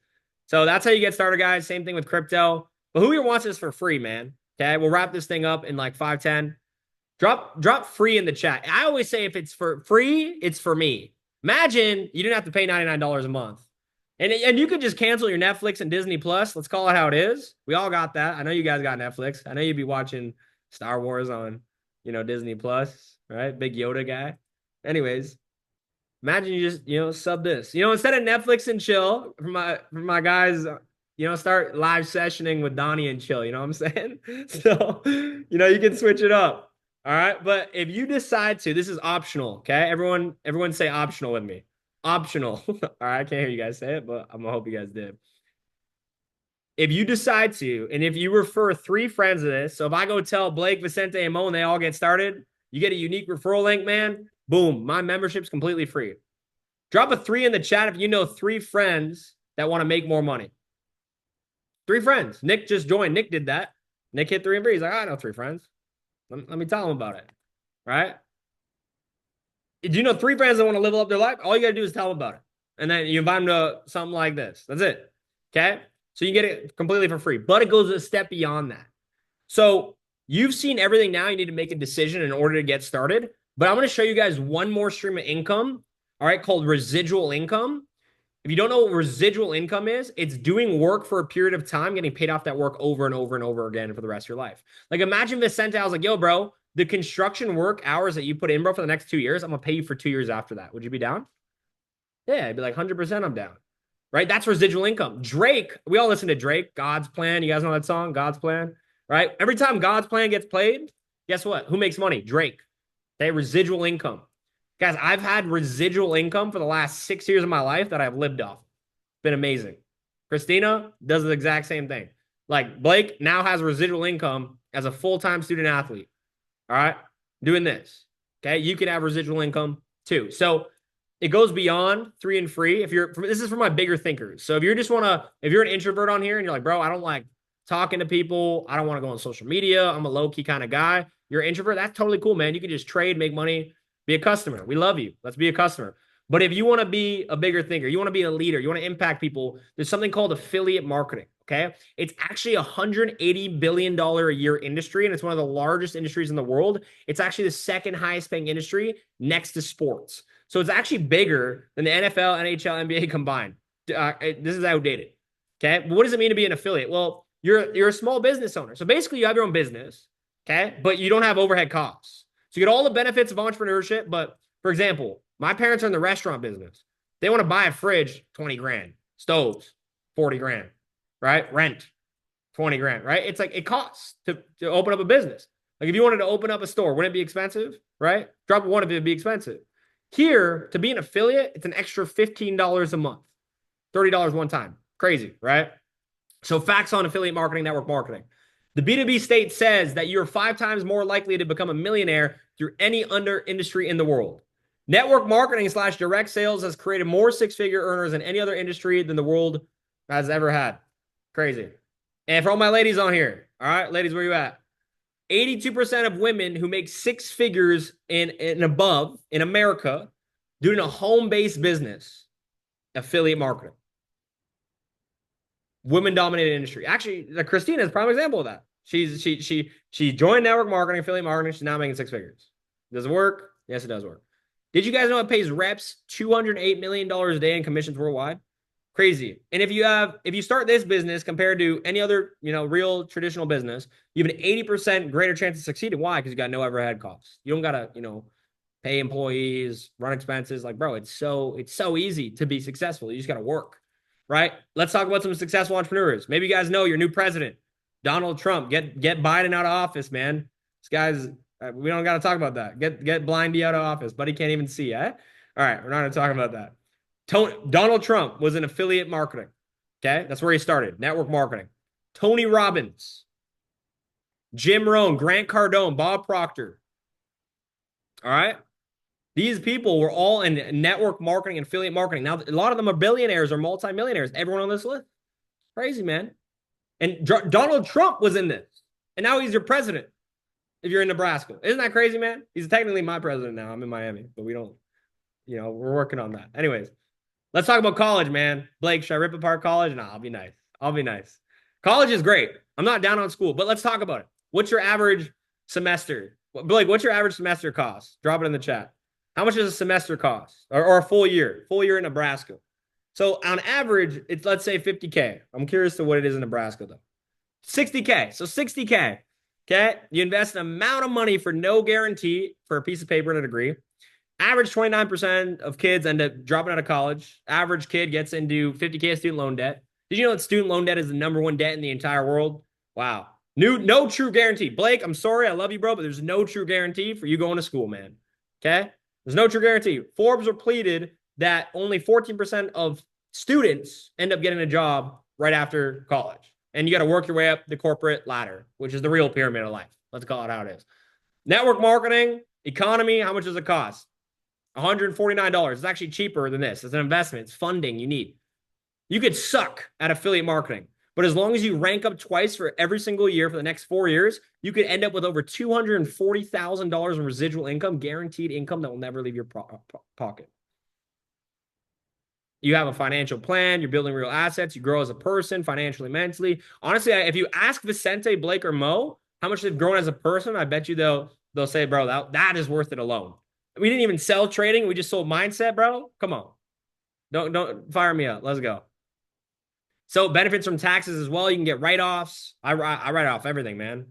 so that's how you get started, guys. Same thing with crypto. But who here wants this for free, man? Okay, we'll wrap this thing up in like 5-10. Drop free in the chat. I always say if it's for free, it's for me. Imagine you didn't have to pay $99 a month. And you could just cancel your Netflix and Disney Plus. Let's call it how it is. We all got that. I know you guys got Netflix. I know you'd be watching Star Wars on, you know, Disney Plus, right? Big Yoda guy. Anyways, imagine you just, you know, sub this. You know, instead of Netflix and chill, for my guys, you know, start live sessioning with Donnie and chill. You know what I'm saying? So, you know, you can switch it up. All right. But if you decide to, this is optional. Okay. Everyone say optional with me. Optional. All right. I can't hear you guys say it, but I'm gonna hope you guys did. If you decide to, and if you refer 3 friends to this, so if I go tell Blake, Vicente, and Mo, and they all get started, you get a unique referral link, man. Boom. My membership's completely free. Drop a 3 in the chat if you know 3 friends that want to make more money. 3 friends. Nick just joined. Nick did that. Nick hit 3 and 3. He's like, I know 3 friends. Let me tell them about it. Right? Do you know 3 friends that want to level up their life? All you got to do is tell them about it. And then you invite them to something like this. That's it. Okay? So you get it completely for free. But it goes a step beyond that. So you've seen everything now. You need to make a decision in order to get started. But I'm going to show you guys one more stream of income, all right, called residual income. If you don't know what residual income is, it's doing work for a period of time, getting paid off that work over and over and over again for the rest of your life. Like imagine Vicente, I was like, yo, bro, the construction work hours that you put in, bro, for the next 2 years, I'm going to pay you for 2 years after that. Would you be down? Yeah, I'd be like 100% I'm down. Right? That's residual income. Drake, we all listen to Drake, God's Plan. You guys know that song, God's Plan? Right? Every time God's Plan gets played, guess what? Who makes money? Drake. Okay, residual income. Guys, I've had residual income for the last 6 years of my life that I've lived off. Been amazing. Christina does the exact same thing. Like Blake now has residual income as a full-time student athlete. All right? Doing this. Okay? You can have residual income too. So it goes beyond 3 and free. This is for my bigger thinkers. So if you just want to, if you're an introvert on here and you're like, bro, I don't like talking to people. I don't want to go on social media. I'm a low-key kind of guy. You're an introvert. That's totally cool, man. You can just trade, make money, be a customer. We love you. Let's be a customer. But if you want to be a bigger thinker, you want to be a leader, you want to impact people, there's something called affiliate marketing. Okay. It's actually a $180 billion a year industry, and it's one of the largest industries in the world. It's actually the second highest paying industry next to sports. So it's actually bigger than the NFL, NHL, NBA combined. This is outdated. Okay. But what does it mean to be an affiliate? Well, you're a small business owner. So basically you have your own business. Okay. But you don't have overhead costs. So you get all the benefits of entrepreneurship. But for example, my parents are in the restaurant business. They want to buy a fridge, 20 grand, stoves, 40 grand, right? Rent, 20 grand, right? It's like it costs to open up a business. Like if you wanted to open up a store, wouldn't it be expensive, right? Drop one of it would be expensive. Here, to be an affiliate, it's an extra $15 a month, $30 one time. Crazy, right? So facts on affiliate marketing, network marketing. The B2B state says that you're 5 times more likely to become a millionaire through any other industry in the world. Network marketing / direct sales has created more six-figure earners in any other industry than the world has ever had. Crazy. And for all my ladies on here, all right, ladies, where you at? 82% of women who make 6 figures and above in America doing a home-based business, affiliate marketing. Women-dominated industry. Actually, Christina is a prime example of that. She joined network marketing, affiliate marketing. She's now making 6 figures. Does it work? Yes, it does work. Did you guys know it pays reps $208 million a day in commissions worldwide? Crazy. And if you start this business compared to any other, real traditional business, you have an 80% greater chance of succeeding. Why? Because you got no overhead costs. You don't gotta, pay employees, run expenses. Like, bro, it's so easy to be successful. You just gotta work, right? Let's talk about some successful entrepreneurs. Maybe you guys know your new president, Donald Trump. Get Biden out of office, man. This guy's. We don't got to talk about that. Get Blindy out of office, but he can't even see, eh? All right, we're not going to talk about that. Donald Trump was in affiliate marketing. Okay, that's where he started, network marketing. Tony Robbins, Jim Rohn, Grant Cardone, Bob Proctor. All right, these people were all in network marketing and affiliate marketing. Now, a lot of them are billionaires or multimillionaires. Everyone on this list, crazy, man. And Donald Trump was in this, and now he's your president. If you're in Nebraska. Isn't that crazy, man? He's technically my president now. I'm in Miami, but we don't, we're working on that. Anyways, let's talk about college, man. Blake, should I rip apart college? Nah, I'll be nice. College is great. I'm not down on school, but let's talk about it. What's your average semester? Blake, what's your average semester cost? Drop it in the chat. How much does a semester cost? Or a full year? Full year in Nebraska. So on average, it's, let's say, 50K. I'm curious to what it is in Nebraska, though. 60K. So 60K. Okay, you invest an amount of money for no guarantee for a piece of paper and a degree. Average 29% of kids end up dropping out of college. Average kid gets into 50K of student loan debt. Did you know that student loan debt is the #1 debt in the entire world? Wow. No true guarantee. Blake, I'm sorry. I love you, bro, but there's no true guarantee for you going to school, man. Okay? There's no true guarantee. Forbes repleted that only 14% of students end up getting a job right after college. And you got to work your way up the corporate ladder, which is the real pyramid of life. Let's call it how it is. Network marketing, economy, how much does it cost? $149. It's actually cheaper than this. It's an investment. It's funding you need. You could suck at affiliate marketing, but as long as you rank up twice for every single year for the next 4 years, you could end up with over $240,000 in residual income, guaranteed income that will never leave your pocket. You have a financial plan. You're building real assets. You grow as a person, financially, mentally. Honestly, if you ask Vicente, Blake, or Mo how much they've grown as a person, I bet you they'll say, bro, that is worth it alone. We didn't even sell trading. We just sold mindset, bro. Come on. Don't fire me up. Let's go. So benefits from taxes as well. You can get write-offs. I write off everything, man.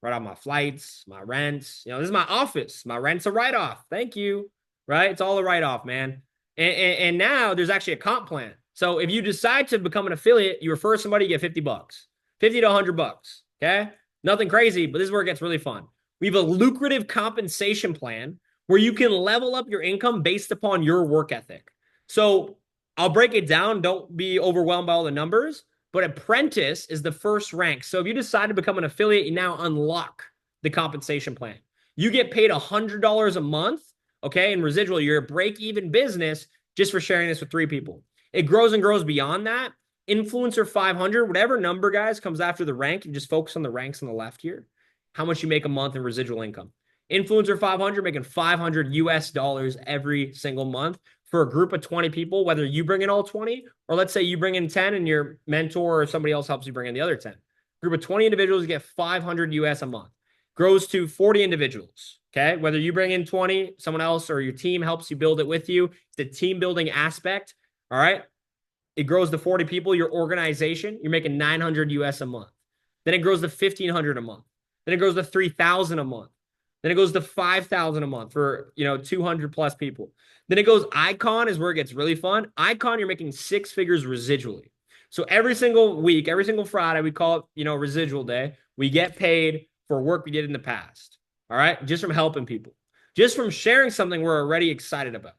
Write off my flights, my rents. This is my office. My rent's a write-off. Thank you. Right? It's all a write-off, man. And now there's actually a comp plan. So if you decide to become an affiliate, you refer somebody, you get $50, $50 to $100. Okay. Nothing crazy, but this is where it gets really fun. We have a lucrative compensation plan where you can level up your income based upon your work ethic. So I'll break it down. Don't be overwhelmed by all the numbers, but apprentice is the first rank. So if you decide to become an affiliate, you now unlock the compensation plan. You get paid $100 a month. Okay, and residual, you're a break-even business just for sharing this with 3 people. It grows and grows beyond that. Influencer 500, whatever number, guys, comes after the rank. You just focus on the ranks on the left here. How much you make a month in residual income. Influencer 500 making $500 US every single month for a group of 20 people, whether you bring in all 20, or let's say you bring in 10 and your mentor or somebody else helps you bring in the other 10. Group of 20 individuals, you get 500 US a month. Grows to 40 individuals. Okay. Whether you bring in 20, someone else or your team helps you build it with you. It's the team building aspect. All right. It grows to 40 people, your organization, you're making 900 US a month. Then it grows to 1,500 a month. Then it goes to 3,000 a month. Then it goes to 5,000 a month for, 200 plus people. Then it goes Icon is where it gets really fun. Icon, you're making 6 figures residually. So every single week, every single Friday, we call it, residual day. We get paid for work we did in the past. All right. Just from helping people, just from sharing something we're already excited about.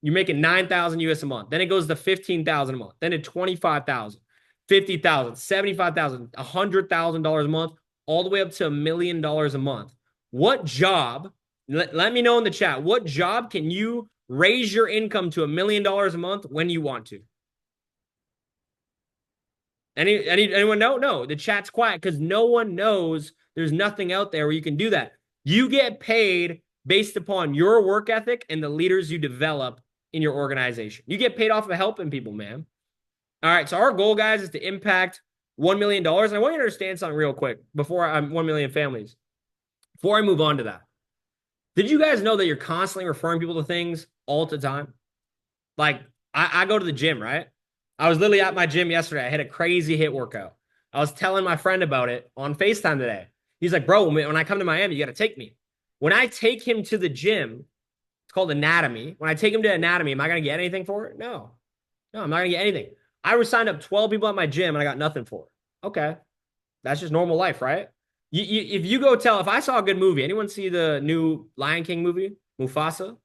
You're making 9,000 US a month. Then it goes to 15,000 a month. Then to 25,000, 50,000, 75,000, $100,000 a month, all the way up to $1 million a month. What job, let me know in the chat, what job can you raise your income to $1 million a month when you want to? Anyone know? No, the chat's quiet because no one knows there's nothing out there where you can do that. You get paid based upon your work ethic and the leaders you develop in your organization. You get paid off of helping people, man. All right, so our goal, guys, is to impact $1 million. And I want you to understand something real quick before I'm 1 million families. Before I move on to that, did you guys know that you're constantly referring people to things all the time? Like, I go to the gym, right? I was literally at my gym yesterday. I had a crazy hit workout. I was telling my friend about it on FaceTime today. He's like, bro, when I come to Miami, you got to take me. When I take him to the gym, it's called anatomy. When I take him to anatomy, am I going to get anything for it? No, I'm not going to get anything. I was signed up 12 people at my gym and I got nothing for it. Okay. That's just normal life, right? If you go tell, if I saw a good movie, anyone see the new Lion King movie, Mufasa?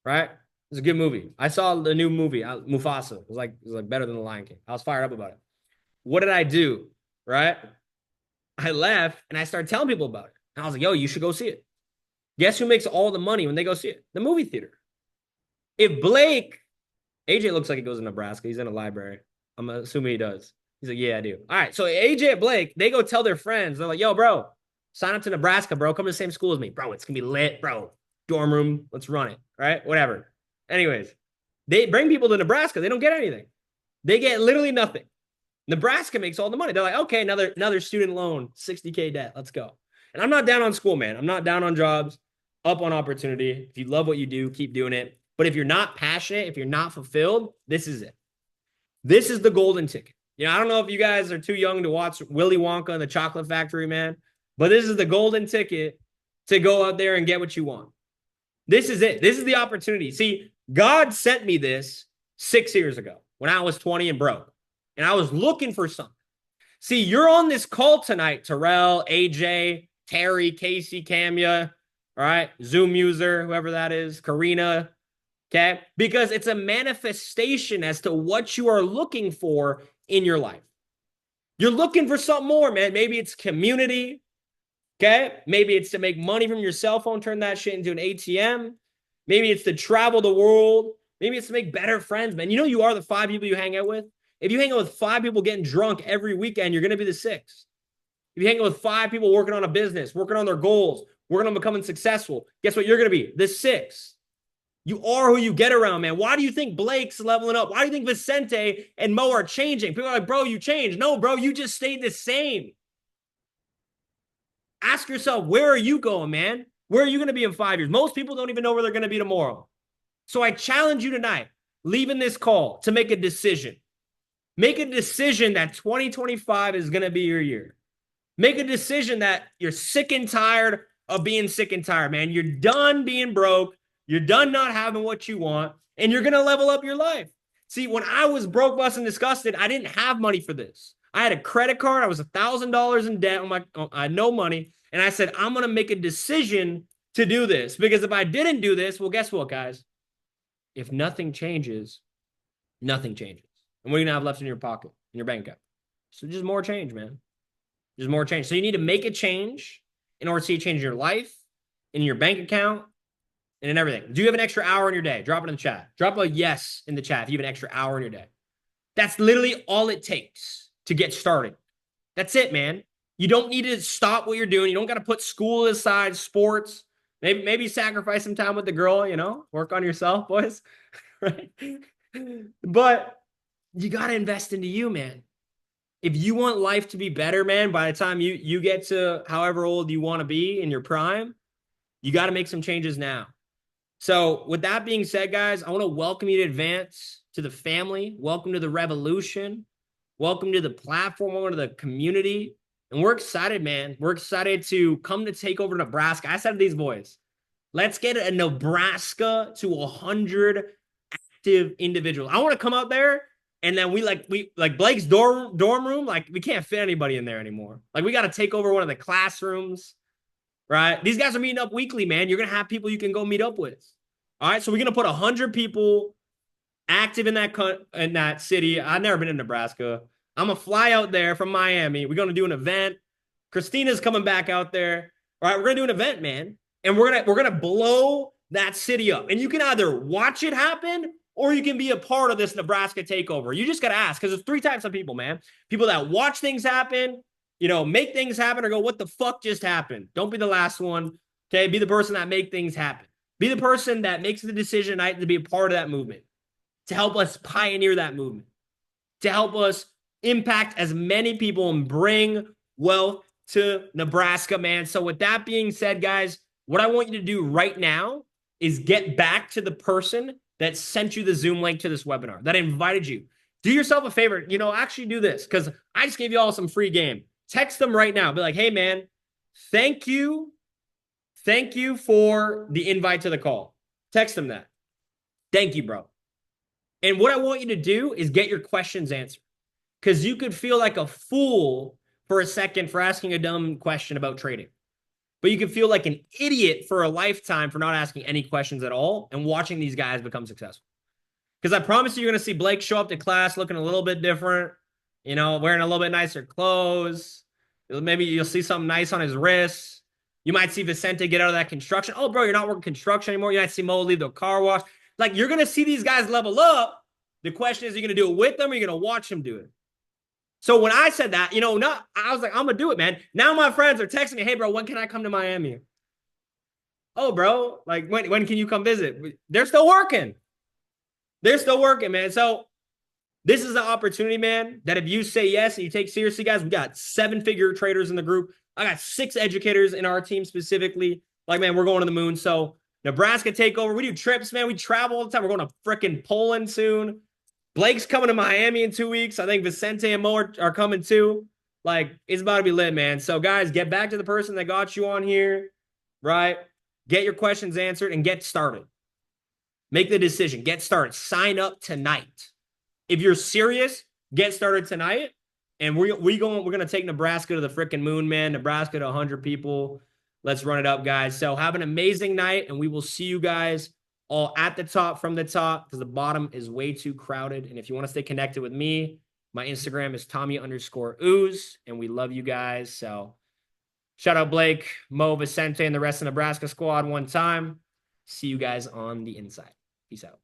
Right? It's a good movie. I saw the new movie, Mufasa. It was like better than the Lion King. I was fired up about it. What did I do? Right? I left and I started telling people about it. And I was like, yo, you should go see it. Guess who makes all the money when they go see it? The movie theater. If Blake, AJ looks like he goes to Nebraska. He's in a library. I'm assuming he does. He's like, yeah, I do. All right. So AJ and Blake, they go tell their friends. They're like, yo, bro, sign up to Nebraska, bro. Come to the same school as me. Bro, it's going to be lit, bro. Dorm room. Let's run it. Right? Whatever. Anyways, they bring people to Nebraska. They don't get anything. They get literally nothing. Nebraska makes all the money. They're like, okay, another student loan, 60K debt. Let's go. And I'm not down on school, man. I'm not down on jobs, up on opportunity. If you love what you do, keep doing it. But if you're not passionate, if you're not fulfilled, this is it. This is the golden ticket. I don't know if you guys are too young to watch Willy Wonka and the Chocolate Factory, man, but this is the golden ticket to go out there and get what you want. This is it. This is the opportunity. See, God sent me this 6 years ago when I was 20 and broke, and I was looking for something. See, you're on this call tonight, Terrell, AJ, Terry, Casey, Camia, all right, Zoom user, whoever that is, Karina, okay? Because it's a manifestation as to what you are looking for in your life. You're looking for something more, man. Maybe it's community, okay? Maybe it's to make money from your cell phone, turn that shit into an ATM. Maybe it's to travel the world. Maybe it's to make better friends, man. You are the 5 people you hang out with. If you hang out with 5 people getting drunk every weekend, you're going to be the 6th. If you hang out with 5 people working on a business, working on their goals, working on becoming successful, guess what you're going to be? The 6th. You are who you get around, man. Why do you think Blake's leveling up? Why do you think Vicente and Mo are changing? People are like, bro, you changed. No, bro, you just stayed the same. Ask yourself, where are you going, man? Where are you going to be in 5 years? Most people don't even know where they're going to be tomorrow. So I challenge you tonight, leaving this call, to make a decision. Make a decision that 2025 is going to be your year. Make a decision that you're sick and tired of being sick and tired, man. You're done being broke. You're done not having what you want, and you're going to level up your life. See, when I was broke, busted, and disgusted, I didn't have money for this. I had a credit card. I was $1,000 in debt. I had no money. And I said, I'm going to make a decision to do this, because if I didn't do this, well, guess what, guys? If nothing changes, nothing changes. And what are you going to have left in your pocket, in your bank account? So just more change, man. Just more change. So you need to make a change in order to see a change in your life, in your bank account, and in everything. Do you have an extra hour in your day? Drop it in the chat. Drop a yes in the chat if you have an extra hour in your day. That's literally all it takes to get started. That's it, man. You don't need to stop what you're doing. You don't got to put school aside, sports. Maybe sacrifice some time with the girl, work on yourself, boys. Right? But you got to invest into you, man. If you want life to be better, man, by the time you get to however old you want to be in your prime, you got to make some changes now. So with that being said, guys, I want to welcome you to Advance, to the family. Welcome to the revolution. Welcome to the platform. Welcome to the community. And we're excited, man. We're excited to come to take over Nebraska. I said to these boys, let's get a Nebraska to 100 active individuals. I want to come out there and then we like Blake's dorm room, like we can't fit anybody in there anymore. Like we got to take over one of the classrooms, right? These guys are meeting up weekly, man. You're going to have people you can go meet up with. All right, so we're going to put 100 people active in that city. I've never been in Nebraska. I'm going to fly out there from Miami. We're going to do an event. Christina's coming back out there. All right, we're going to do an event, man. And we're going to blow that city up. And you can either watch it happen or you can be a part of this Nebraska takeover. You just got to ask, because there's 3 types of people, man. People that watch things happen, make things happen, or go, what the fuck just happened? Don't be the last one. Okay, be the person that make things happen. Be the person that makes the decision tonight to be a part of that movement, to help us pioneer that movement, to help us impact as many people and bring wealth to Nebraska, man. So with that being said, guys, what I want you to do right now is get back to the person that sent you the Zoom link to this webinar, that invited you. Do yourself a favor, actually do this, because I just gave you all some free game. Text them right now. Be like, hey, man, thank you. Thank you for the invite to the call. Text them that. Thank you, bro. And what I want you to do is get your questions answered, because you could feel like a fool for a second for asking a dumb question about trading. But you can feel like an idiot for a lifetime for not asking any questions at all and watching these guys become successful. Because I promise you're going to see Blake show up to class looking a little bit different, wearing a little bit nicer clothes. Maybe you'll see something nice on his wrists. You might see Vicente get out of that construction. Oh, bro, you're not working construction anymore. You might see Mo leave the car wash. Like, you're going to see these guys level up. The question is, are you going to do it with them or are you going to watch them do it? So when I said that, I was like, I'm going to do it, man. Now my friends are texting me, hey, bro, when can I come to Miami? Oh, bro, like, when can you come visit? They're still working. They're still working, man. So this is an opportunity, man, that if you say yes and you take seriously, guys, we got 7-figure traders in the group. I got 6 educators in our team specifically. Like, man, we're going to the moon. So Nebraska takeover. We do trips, man. We travel all the time. We're going to freaking Poland soon. Blake's coming to Miami in 2 weeks. I think Vicente and Mo are coming too. Like, it's about to be lit, man. So, guys, get back to the person that got you on here, right? Get your questions answered and get started. Make the decision. Get started. Sign up tonight. If you're serious, get started tonight. And we're going to take Nebraska to the freaking moon, man. Nebraska to 100 people. Let's run it up, guys. So have an amazing night, and we will see you guys all at the top from the top, because the bottom is way too crowded. And if you want to stay connected with me, my Instagram is Tommy_ooze, and we love you guys. So shout out Blake, Mo, Vicente, and the rest of Nebraska squad one time. See you guys on the inside. Peace out.